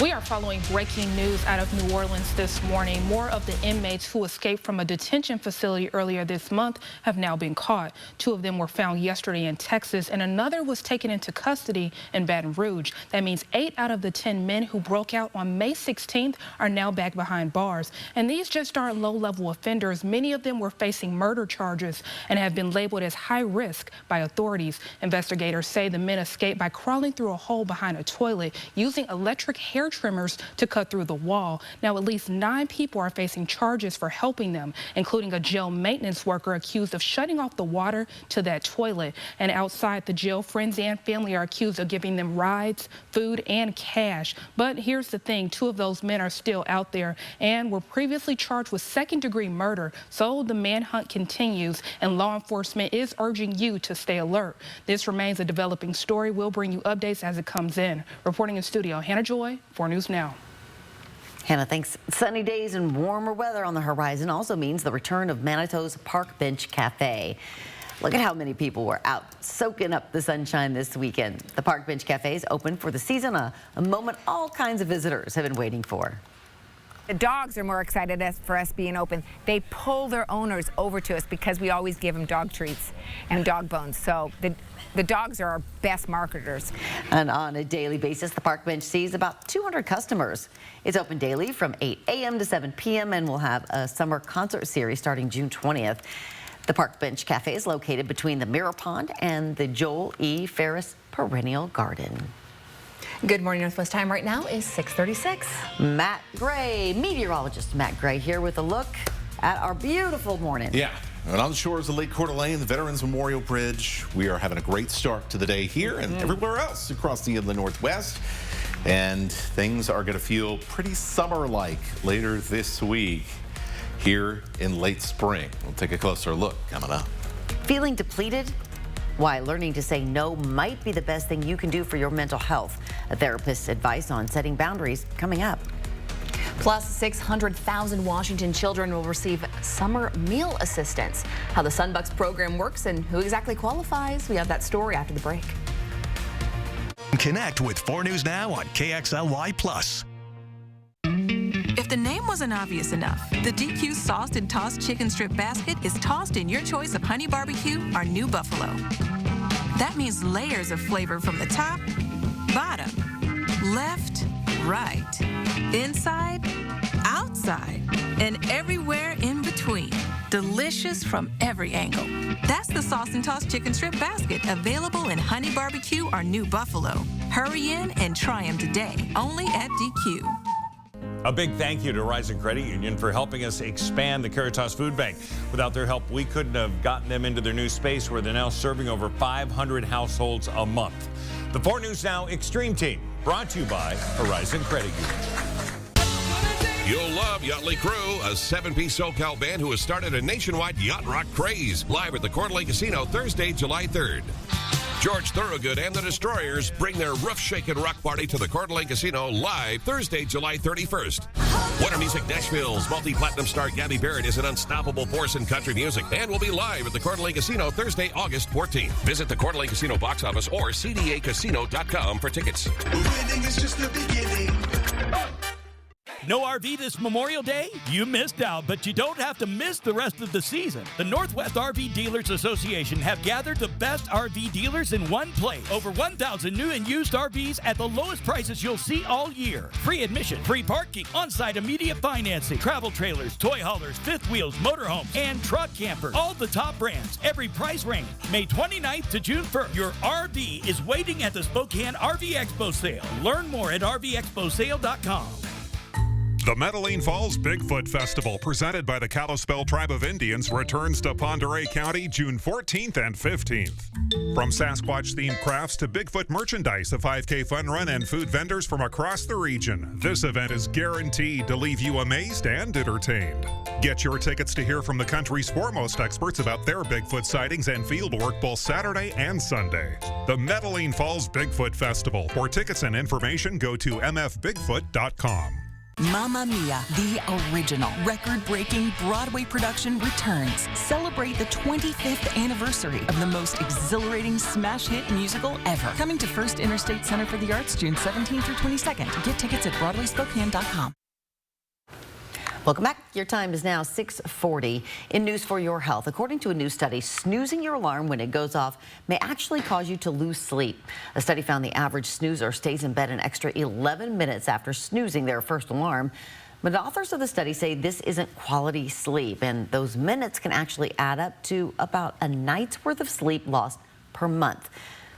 We are following breaking news out of New Orleans this morning. More of the inmates who escaped from a detention facility earlier this month have now been caught. 2 of them were found yesterday in Texas, and another was taken into custody in Baton Rouge. That means 8 out of the 10 men who broke out on May 16th are now back behind bars. And these just aren't low-level offenders. Many of them were facing murder charges and have been labeled as high risk by authorities. Investigators say the men escaped by crawling through a hole behind a toilet, using electric hair trimmers to cut through the wall. Now, at least 9 people are facing charges for helping them, including a jail maintenance worker accused of shutting off the water to that toilet. And outside the jail, friends and family are accused of giving them rides, food, and cash. But here's the thing, 2 of those men are still out there and were previously charged with second-degree murder. So the manhunt continues, and law enforcement is urging you to stay alert. This remains a developing story. We'll bring you updates as it comes in. Reporting in studio, Hannah Joy, 4 News Now. Hannah, thanks. Sunny days and warmer weather on the horizon also means the return of Manito's Park Bench Cafe. Look at how many people were out soaking up the sunshine this weekend. The Park Bench Cafe is open for the season, a moment all kinds of visitors have been waiting for. The dogs are more excited for us being open. They pull their owners over to us because we always give them dog treats and dog bones. So the dogs are our best marketers. And on a daily basis, the Park Bench sees about 200 customers. It's open daily from 8 a.m. to 7 p.m. and will have a summer concert series starting June 20th. The Park Bench Cafe is located between the Mirror Pond and the Joel E. Ferris Perennial Garden. Good morning, Northwest time right now is 6:36. Matt Gray, meteorologist Matt Gray here with a look at our beautiful morning. Yeah, and on the shores of Lake Coeur d'Alene, the Veterans Memorial Bridge, we are having a great start to the day here and everywhere else across the inland Northwest. And things are going to feel pretty summer-like later this week here in late spring. We'll take a closer look coming up. Feeling depleted? Why learning to say no might be the best thing you can do for your mental health. A therapist's advice on setting boundaries coming up. Plus, 600,000 Washington children will receive summer meal assistance. How the Sunbucks program works and who exactly qualifies. We have that story after the break. Connect with 4 News Now on KXLY+. If the name wasn't obvious enough, the DQ Sauced and Tossed Chicken Strip Basket is tossed in your choice of Honey Barbecue or New Buffalo. That means layers of flavor from the top, bottom, left, right, inside, outside, and everywhere in between. Delicious from every angle. That's the Sauced and Tossed Chicken Strip Basket, available in Honey Barbecue or New Buffalo. Hurry in and try them today, only at DQ. A big thank you to Horizon Credit Union for helping us expand the Caritas Food Bank. Without their help, we couldn't have gotten them into their new space where they're now serving over 500 households a month. The 4 News Now Extreme Team, brought to you by Horizon Credit Union. You'll love Yachtly Crew, a 7-piece SoCal band who has started a nationwide yacht rock craze. Live at the Coeur d'Alene Casino Thursday, July 3rd. George Thorogood and the Destroyers bring their roof-shaking rock party to the Coeur d'Alene Casino live Thursday, July 31st. Winter Music Nashville's multi-platinum star Gabby Barrett is an unstoppable force in country music and will be live at the Coeur d'Alene Casino Thursday, August 14th. Visit the Coeur d'Alene Casino box office or cdacasino.com for tickets. Winning is just the beginning. No RV this Memorial Day? You missed out, but you don't have to miss the rest of the season. The Northwest RV Dealers Association have gathered the best RV dealers in one place. Over 1,000 new and used RVs at the lowest prices you'll see all year. Free admission, free parking, on-site immediate financing, travel trailers, toy haulers, fifth wheels, motorhomes, and truck campers. All the top brands, every price range. May 29th to June 1st. Your RV is waiting at the Spokane RV Expo sale. Learn more at rvexposale.com. The Medellin Falls Bigfoot Festival, presented by the Kalispel Tribe of Indians, returns to Pend Oreille County June 14th and 15th. From Sasquatch-themed crafts to Bigfoot merchandise, a 5K fun run, and food vendors from across the region, this event is guaranteed to leave you amazed and entertained. Get your tickets to hear from the country's foremost experts about their Bigfoot sightings and fieldwork both Saturday and Sunday. The Medellin Falls Bigfoot Festival. For tickets and information, go to mfbigfoot.com. Mamma Mia, the original record-breaking Broadway production returns. Celebrate the 25th anniversary of the most exhilarating smash hit musical ever. Coming to First Interstate Center for the Arts June 17th through 22nd. Get tickets at BroadwaySpokane.com. Welcome back. Your time is now 6:40. In News for Your Health, according to a new study, snoozing your alarm when it goes off may actually cause you to lose sleep. A study found the average snoozer stays in bed an extra 11 minutes after snoozing their first alarm. But authors of the study say this isn't quality sleep, and those minutes can actually add up to about a night's worth of sleep lost per month.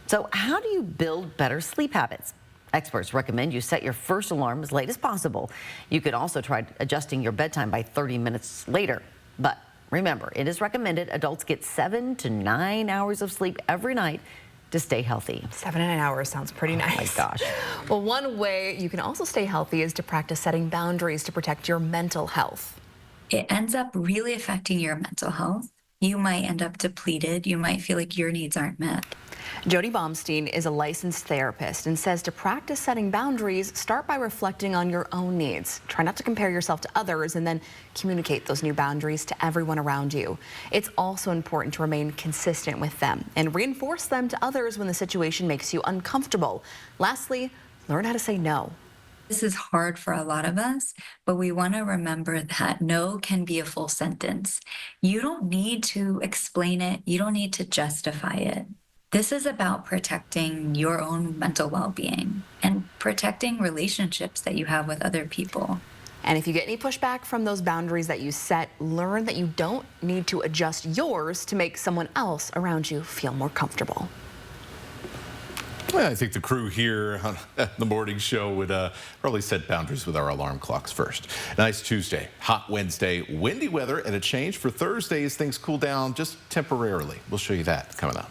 So how do you build better sleep habits? Experts recommend you set your first alarm as late as possible. You could also try adjusting your bedtime by 30 minutes later. But remember, it is recommended adults get 7 to 9 hours of sleep every night to stay healthy. 7 to 9 hours sounds pretty nice. Oh my gosh. Well, one way you can also stay healthy is to practice setting boundaries to protect your mental health. It ends up really affecting your mental health. You might end up depleted. You might feel like your needs aren't met. Jody Baumstein is a licensed therapist and says to practice setting boundaries, start by reflecting on your own needs. Try not to compare yourself to others and then communicate those new boundaries to everyone around you. It's also important to remain consistent with them and reinforce them to others when the situation makes you uncomfortable. Lastly, learn how to say no. This is hard for a lot of us, but we want to remember that no can be a full sentence. You don't need to explain it. You don't need to justify it. This is about protecting your own mental well-being and protecting relationships that you have with other people. And if you get any pushback from those boundaries that you set, learn that you don't need to adjust yours to make someone else around you feel more comfortable. Well, I think the crew here on the morning show would probably set boundaries with our alarm clocks first. Nice Tuesday, hot Wednesday, windy weather, and a change for Thursday as things cool down just temporarily. We'll show you that coming up.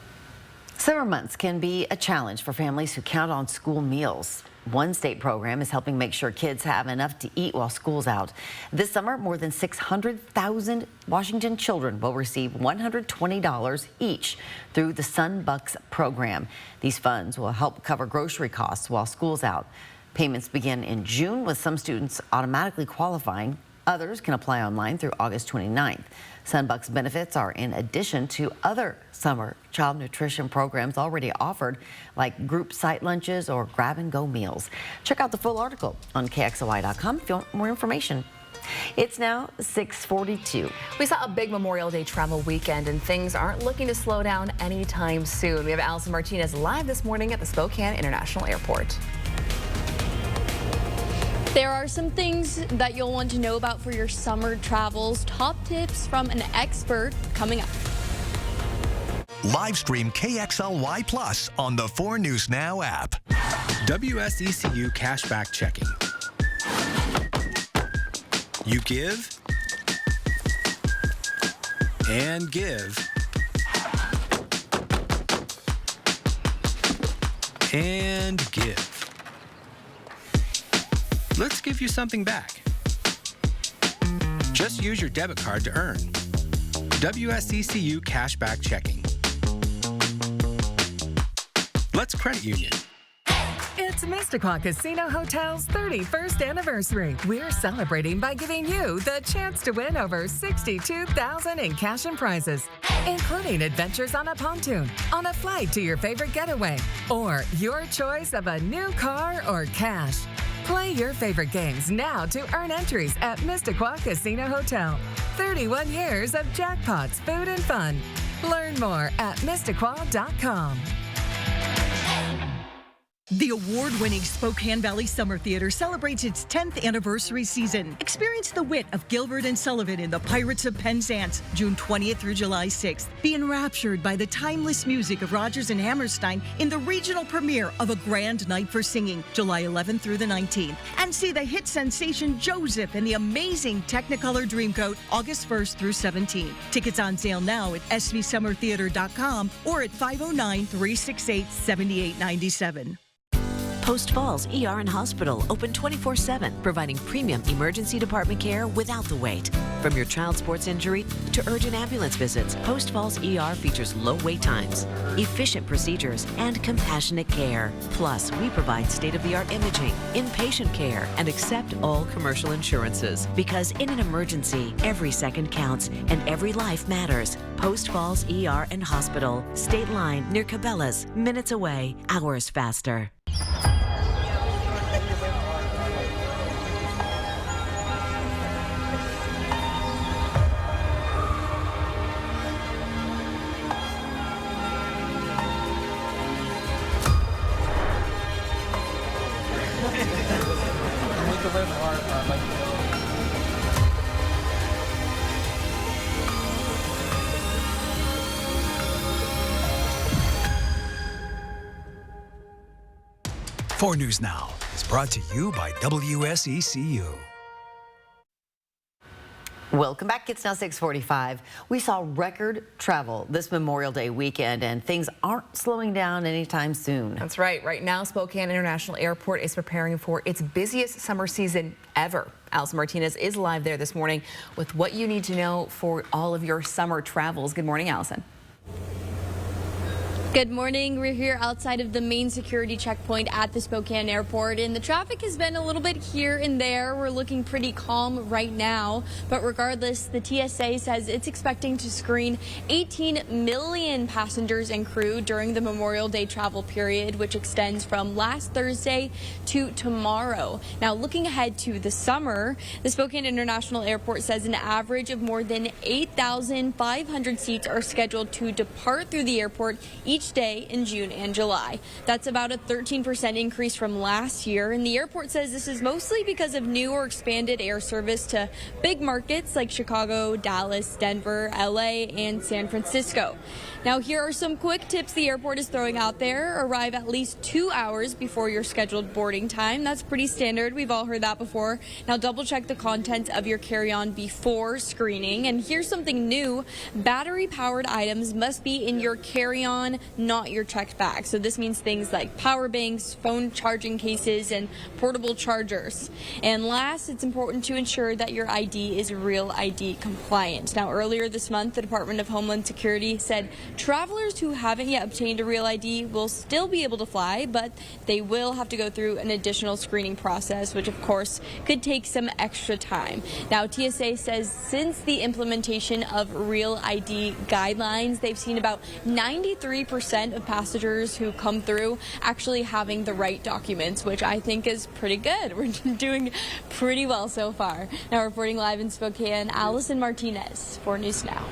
Summer months can be a challenge for families who count on school meals. One state program is helping make sure kids have enough to eat while school's out. This summer, more than 600,000 Washington children will receive $120 each through the SunBucks program. These funds will help cover grocery costs while school's out. Payments begin in June, with some students automatically qualifying. Others can apply online through August 29th. SunBucks benefits are in addition to other summer child nutrition programs already offered, like group site lunches or grab-and-go meals. Check out the full article on KXLY.com if you want more information. It's now 6:42. We saw a big Memorial Day travel weekend, and things aren't looking to slow down anytime soon. We have Allison Martinez live this morning at the Spokane International Airport. There are some things that you'll want to know about for your summer travels. Top tips from an expert coming up. Live stream KXLY Plus on the 4 News Now app. WSECU cashback checking. You give and give and give. Let's give you something back. Just use your debit card to earn. WSECU cashback checking. Let's credit union. It's Mistaqua Casino Hotel's 31st anniversary. We're celebrating by giving you the chance to win over $62,000 in cash and prizes, including adventures on a pontoon, on a flight to your favorite getaway, or your choice of a new car or cash. Play your favorite games now to earn entries at Mistaqua Casino Hotel. 31 years of jackpots, food, and fun. Learn more at Mistaqua.com. The award-winning Spokane Valley Summer Theater celebrates its 10th anniversary season. Experience the wit of Gilbert and Sullivan in The Pirates of Penzance, June 20th through July 6th. Be enraptured by the timeless music of Rodgers and Hammerstein in the regional premiere of A Grand Night for Singing, July 11th through the 19th. And see the hit sensation Joseph and the amazing Technicolor Dreamcoat, August 1st through 17th. Tickets on sale now at svsummertheater.com or at 509-368-7897. Post Falls ER and Hospital, open 24/7, providing premium emergency department care without the wait. From your child sports injury to urgent ambulance visits, Post Falls ER features low wait times, efficient procedures, and compassionate care. Plus, we provide state-of-the-art imaging, inpatient care, and accept all commercial insurances. Because in an emergency, every second counts and every life matters. Post Falls ER and Hospital, State Line near Cabela's, minutes away, hours faster. Four News Now is brought to you by WSECU. Welcome back. It's now 6:45. We saw record travel this Memorial Day weekend, and things aren't slowing down anytime soon. That's right. Right now, Spokane International Airport is preparing for its busiest summer season ever. Allison Martinez is live there this morning with what you need to know for all of your summer travels. Good morning, Allison. Good morning. We're here outside of the main security checkpoint at the Spokane Airport, and the traffic has been a little bit here and there. We're looking pretty calm right now, but regardless, the TSA says it's expecting to screen 18 million passengers and crew during the Memorial Day travel period, which extends from last Thursday to tomorrow. Now, looking ahead to the summer, the Spokane International Airport says an average of more than 8,500 seats are scheduled to depart through the airport each day in June and July. That's about a 13% increase from last year, and the airport says this is mostly because of new or expanded air service to big markets like Chicago, Dallas, Denver, LA, and San Francisco. Now, here are some quick tips the airport is throwing out there. Arrive at least 2 hours before your scheduled boarding time. That's pretty standard. We've all heard that before. Now, double check the contents of your carry-on before screening. And here's something new. Battery-powered items must be in your carry-on, not your checked bag. So this means things like power banks, phone charging cases, and portable chargers. And last, it's important to ensure that your ID is Real ID compliant. Now, earlier this month, the Department of Homeland Security said travelers who haven't yet obtained a Real ID will still be able to fly, but they will have to go through an additional screening process, which of course could take some extra time. Now, TSA says since the implementation of Real ID guidelines, they've seen about 93% of passengers who come through actually having the right documents, which I think is pretty good. We're doing pretty well so far. Now, reporting live in Spokane, Allison Martinez, 4 News Now.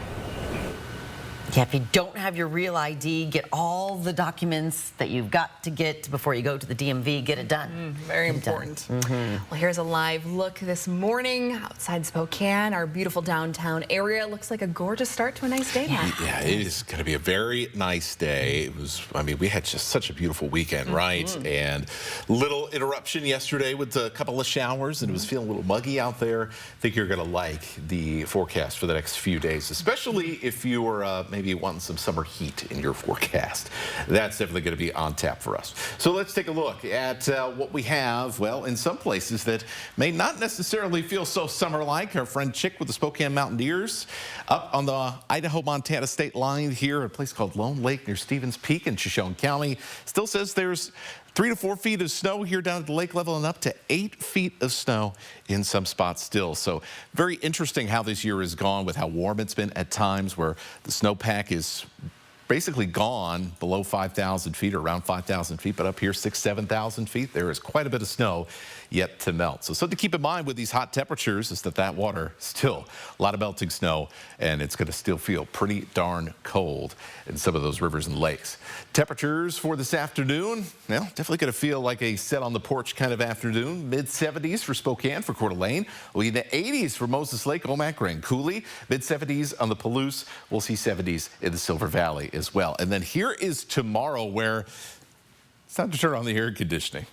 Yeah, if you don't have your Real ID, get all the documents that you've got to get before you go to the DMV. Get it done. Very important. Well, here's a live look this morning outside Spokane. Our beautiful downtown area looks like a gorgeous start to a nice day. Yeah, it is going to be a very nice day. It was, I mean, we had just such a beautiful weekend, right? And little interruption yesterday with a couple of showers, and it was feeling a little muggy out there. I think you're going to like the forecast for the next few days, especially if you are maybe wanting some summer heat in your forecast. That's definitely going to be on tap for us. So let's take a look at what we have, well, in some places that may not necessarily feel so summer-like. Our friend Chick with the Spokane Mountaineers up on the Idaho-Montana state line here at a place called Lone Lake near Stevens Peak in Shoshone County still says there's 3 to 4 feet of snow here down at the lake level and up to 8 feet of snow in some spots still. So very interesting how this year has gone with how warm it's been at times where the snowpack is basically gone below 5,000 feet or around 5,000 feet, but up here 6,000, 7,000 feet, there is quite a bit of snow yet to melt. So something to keep in mind with these hot temperatures is that water, still a lot of melting snow, and it's going to still feel pretty darn cold in some of those rivers and lakes. Temperatures for this afternoon, well, definitely going to feel like a sit on the porch kind of afternoon. Mid-70s for Spokane, for Coeur d'Alene. We'll be in the 80s for Moses Lake, Omak, Grand Coulee. Mid-70s on the Palouse. We'll see 70s in the Silver Valley as well. And then here is tomorrow where it's time to turn on the air conditioning,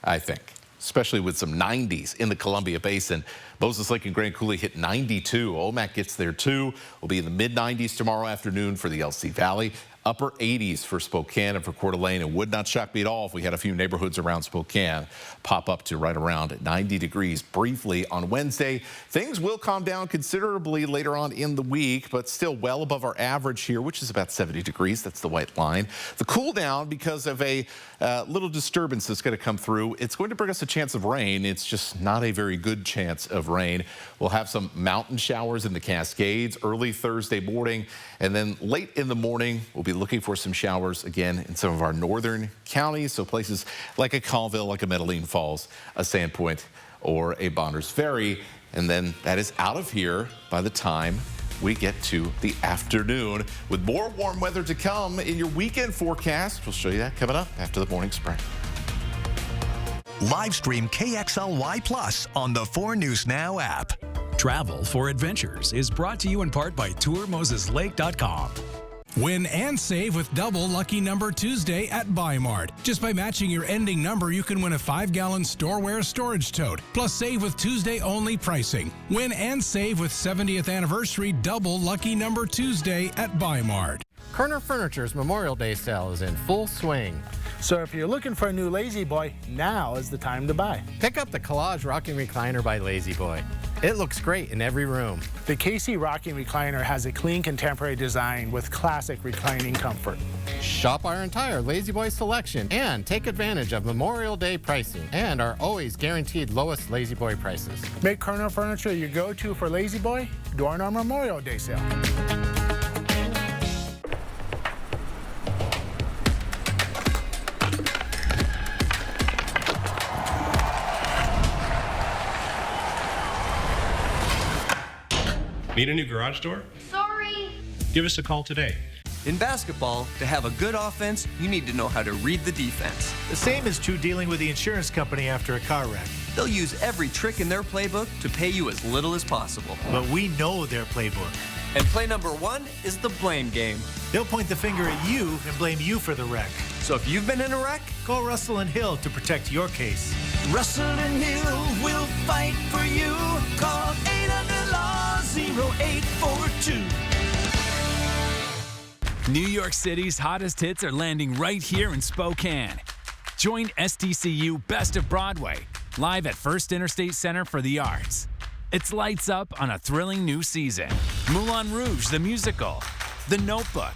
I think, especially with some 90s in the Columbia Basin. Moses Lake and Grand Coulee hit 92. Omak gets there too. We'll be in the mid-90s tomorrow afternoon for the LC Valley. Upper 80s for Spokane and for Coeur d'Alene. It would not shock me at all if we had a few neighborhoods around Spokane pop up to right around 90 degrees briefly on Wednesday. Things will calm down considerably later on in the week, but still well above our average here, which is about 70 degrees. That's the white line. The cool down, because of a little disturbance that's going to come through, it's going to bring us a chance of rain. It's just not a very good chance of rain. We'll have some mountain showers in the Cascades early Thursday morning, and then late in the morning, we'll be looking for some showers again in some of our northern counties. So places like a Colville, like a Medellin Falls, a Sandpoint, or a Bonners Ferry. And then that is out of here by the time we get to the afternoon, with more warm weather to come in your weekend forecast. We'll show you that coming up after the morning spray. Live stream KXLY Plus on the 4 News Now app. Travel for Adventures is brought to you in part by TourMosesLake.com. Win and save with double lucky number Tuesday at Bi-Mart. Just by matching your ending number, you can win a 5-gallon Storeware storage tote. Plus, save with Tuesday only pricing. Win and save with 70th anniversary double lucky number Tuesday at Bi-Mart. Kerner Furniture's Memorial Day sale is in full swing. So if you're looking for a new Lazy Boy, now is the time to buy. Pick up the Collage Rocking Recliner by Lazy Boy. It looks great in every room. The KC Rocking Recliner has a clean contemporary design with classic reclining comfort. Shop our entire Lazy Boy selection and take advantage of Memorial Day pricing and our always guaranteed lowest Lazy Boy prices. Make Kerner Furniture your go-to for Lazy Boy during our Memorial Day sale. Need a new garage door? Sorry. Give us a call today. In basketball, to have a good offense, you need to know how to read the defense. The same is true dealing with the insurance company after a car wreck. They'll use every trick in their playbook to pay you as little as possible. But we know their playbook. And play number 1 is the blame game. They'll point the finger at you and blame you for the wreck. So if you've been in a wreck, call Russell and Hill to protect your case. Russell and Hill will fight for you. Call 800-LAW-0842. New York City's hottest hits are landing right here in Spokane. Join SDCU Best of Broadway, live at First Interstate Center for the Arts. It's lights up on a thrilling new season. Moulin Rouge, the musical, The Notebook,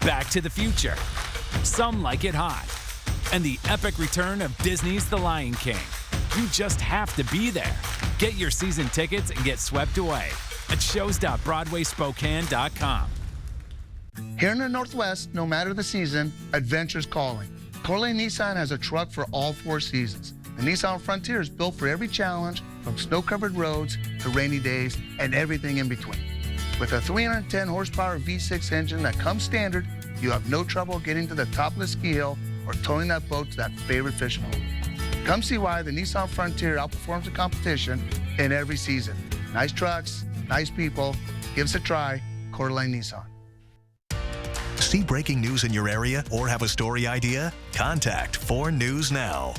Back to the Future, Some Like It Hot, and the epic return of Disney's The Lion King. You just have to be there. Get your season tickets and get swept away at shows.broadwayspokane.com. Here in the Northwest, no matter the season, adventure's calling. Coeur d'Alene Nissan has a truck for all 4 seasons. The Nissan Frontier is built for every challenge, from snow-covered roads to rainy days and everything in between. With a 310 horsepower V6 engine that comes standard, you have no trouble getting to the top of the ski hill or towing that boat to that favorite fishing hole. Come see why the Nissan Frontier outperforms the competition in every season. Nice trucks, nice people. Give us a try. Coeur d'Alene Nissan. See breaking news in your area or have a story idea? Contact 4 News Now.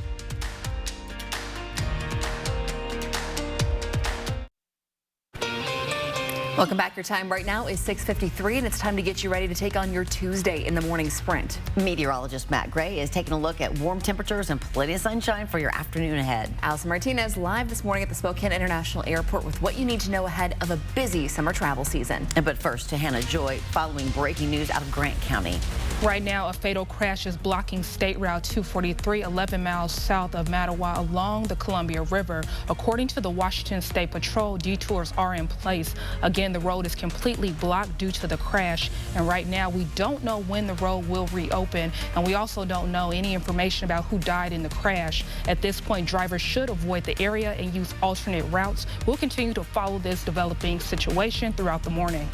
Welcome back. Your time right now is 6:53, and it's time to get you ready to take on your Tuesday in the morning sprint. Meteorologist Matt Gray is taking a look at warm temperatures and plenty of sunshine for your afternoon ahead. Allison Martinez live this morning at the Spokane International Airport with what you need to know ahead of a busy summer travel season. But first to Hannah Joy following breaking news out of Grant County. Right now, a fatal crash is blocking State Route 243, 11 miles south of Mattawa along the Columbia River. According to the Washington State Patrol, detours are in place. Again, the road is completely blocked due to the crash. And right now, we don't know when the road will reopen. And we also don't know any information about who died in the crash. At this point, drivers should avoid the area and use alternate routes. We'll continue to follow this developing situation throughout the morning.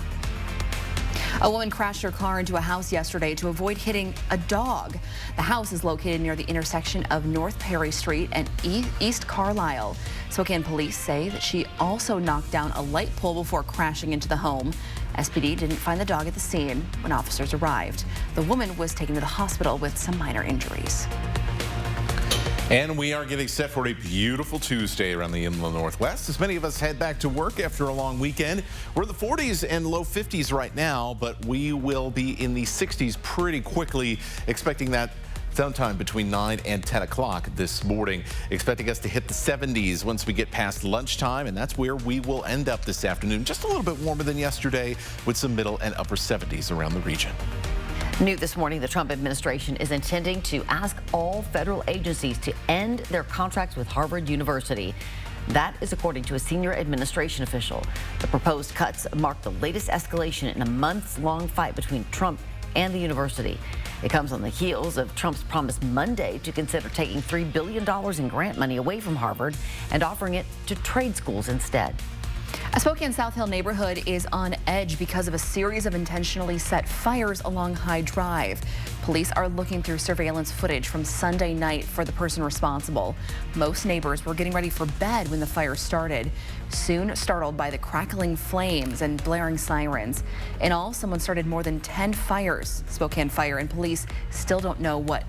A woman crashed her car into a house yesterday to avoid hitting a dog. The house is located near the intersection of North Perry Street and East Carlisle. Spokane police say that she also knocked down a light pole before crashing into the home. SPD didn't find the dog at the scene when officers arrived. The woman was taken to the hospital with some minor injuries. And we are getting set for a beautiful Tuesday around the inland Northwest as many of us head back to work after a long weekend. We're in the 40s and low 50s right now, but we will be in the 60s pretty quickly, expecting that sometime between 9 and 10 o'clock this morning. Expecting us to hit the 70s once we get past lunchtime, and that's where we will end up this afternoon. Just a little bit warmer than yesterday with some middle and upper 70s around the region. New this morning, the Trump administration is intending to ask all federal agencies to end their contracts with Harvard University. That is according to a senior administration official. The proposed cuts mark the latest escalation in a months-long fight between Trump and the university. It comes on the heels of Trump's promise Monday to consider taking $3 billion in grant money away from Harvard and offering it to trade schools instead. A Spokane South Hill neighborhood is on edge because of a series of intentionally set fires along High Drive. Police are looking through surveillance footage from Sunday night for the person responsible. Most neighbors were getting ready for bed when the fire started, soon startled by the crackling flames and blaring sirens. In all, someone started more than 10 fires. Spokane Fire and police still don't know what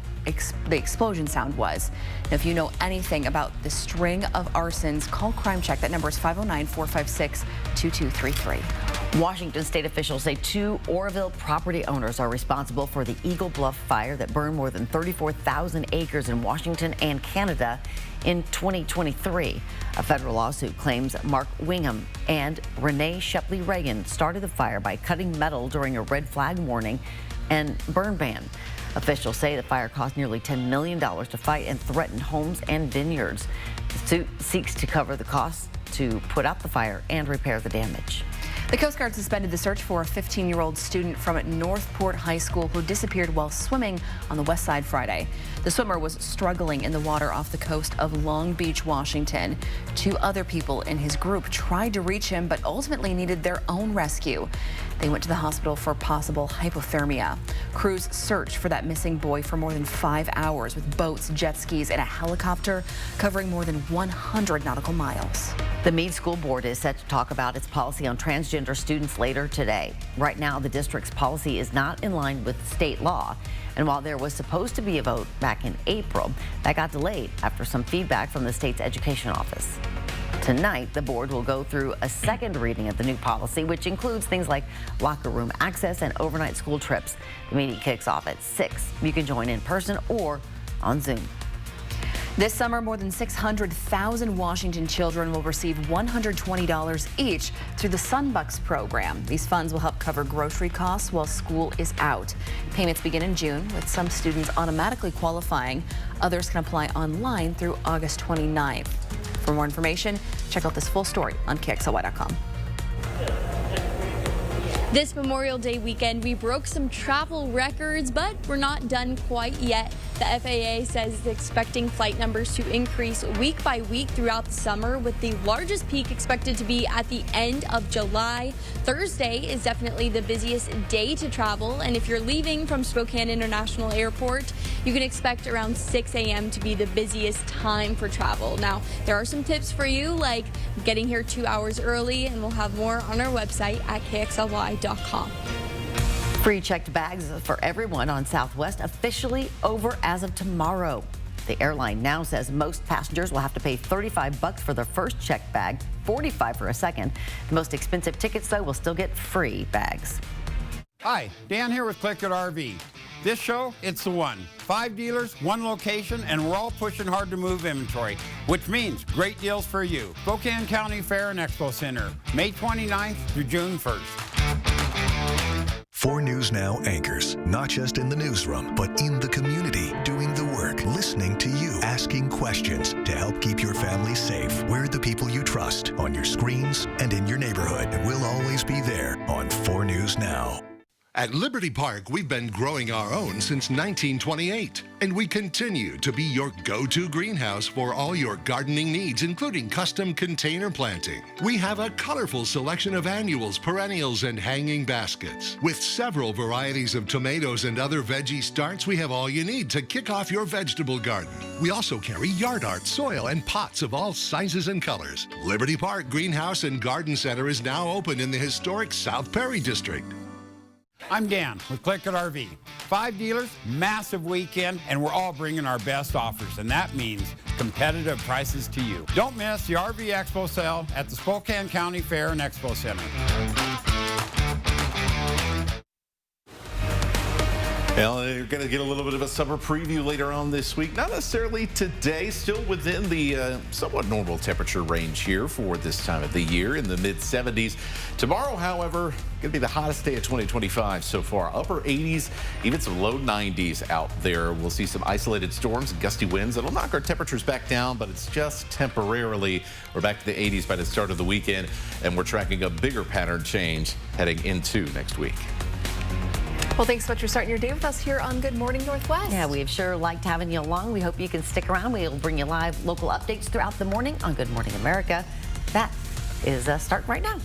the explosion sound was. Now, if you know anything about the string of arsons, call Crime Check. That number is 509-456-2233. Washington state officials say 2 Oroville property owners are responsible for the Eagle Bluff fire that burned more than 34,000 acres in Washington and Canada in 2023. A federal lawsuit claims Mark Wingham and Renee Shepley Reagan started the fire by cutting metal during a red flag warning and burn ban. Officials say the fire cost nearly $10 million to fight and threatened homes and vineyards. The suit seeks to cover the costs to put out the fire and repair the damage. The Coast Guard suspended the search for a 15-year-old student from Northport High School who disappeared while swimming on the west side Friday. The swimmer was struggling in the water off the coast of Long Beach, Washington. 2 other people in his group tried to reach him, but ultimately needed their own rescue. They went to the hospital for possible hypothermia. Crews searched for that missing boy for more than 5 hours with boats, jet skis, and a helicopter covering more than 100 nautical miles. The Meade School Board is set to talk about its policy on transgender students later today. Right now, the district's policy is not in line with state law. And while there was supposed to be a vote back in April, that got delayed after some feedback from the state's education office. Tonight, the board will go through a second reading of the new policy, which includes things like locker room access and overnight school trips. The meeting kicks off at 6. You can join in person or on Zoom. This summer, more than 600,000 Washington children will receive $120 each through the Sunbucks program. These funds will help cover grocery costs while school is out. Payments begin in June, with some students automatically qualifying. Others can apply online through August 29th. For more information, check out this full story on KXLY.com. This Memorial Day weekend, we broke some travel records, but we're not done quite yet. The FAA says it's expecting flight numbers to increase week by week throughout the summer, with the largest peak expected to be at the end of July. Thursday is definitely the busiest day to travel, and if you're leaving from Spokane International Airport, you can expect around 6 a.m. to be the busiest time for travel. Now, there are some tips for you, like getting here 2 hours early, and we'll have more on our website at KXLY.com. Free checked bags for everyone on Southwest officially over as of tomorrow. The airline now says most passengers will have to pay $35 for their first checked bag, $45 for a second. The most expensive tickets, though, will still get free bags. Hi, Dan here with Click It RV. This show, it's the one. 5 dealers, 1 location, and we're all pushing hard to move inventory, which means great deals for you. Spokane County Fair and Expo Center, May 29th through June 1st. 4 News News Now anchors, not just in the newsroom, but in the community, doing the work, listening to you, asking questions to help keep your family safe. We're the people you trust on your screens and in your neighborhood. And we'll always be there on 4 News Now. At Liberty Park, we've been growing our own since 1928, and we continue to be your go-to greenhouse for all your gardening needs, including custom container planting. We have a colorful selection of annuals, perennials, and hanging baskets. With several varieties of tomatoes and other veggie starts, we have all you need to kick off your vegetable garden. We also carry yard art, soil, and pots of all sizes and colors. Liberty Park Greenhouse and Garden Center is now open in the historic South Perry District. I'm Dan with Click It RV. 5 dealers, massive weekend, and we're all bringing our best offers, and that means competitive prices to you. Don't miss the RV Expo sale at the Spokane County Fair and Expo Center. Well, you're going to get a little bit of a summer preview later on this week. Not necessarily today, still within the somewhat normal temperature range here for this time of the year in the mid-70s. Tomorrow, however, going to be the hottest day of 2025 so far. Upper 80s, even some low 90s out there. We'll see some isolated storms and gusty winds. It'll knock our temperatures back down, but it's just temporarily. We're back to the 80s by the start of the weekend, and we're tracking a bigger pattern change heading into next week. Well, thanks so much for starting your day with us here on Good Morning Northwest. Yeah, we've sure liked having you along. We hope you can stick around. We'll bring you live local updates throughout the morning on Good Morning America. That is starting right now.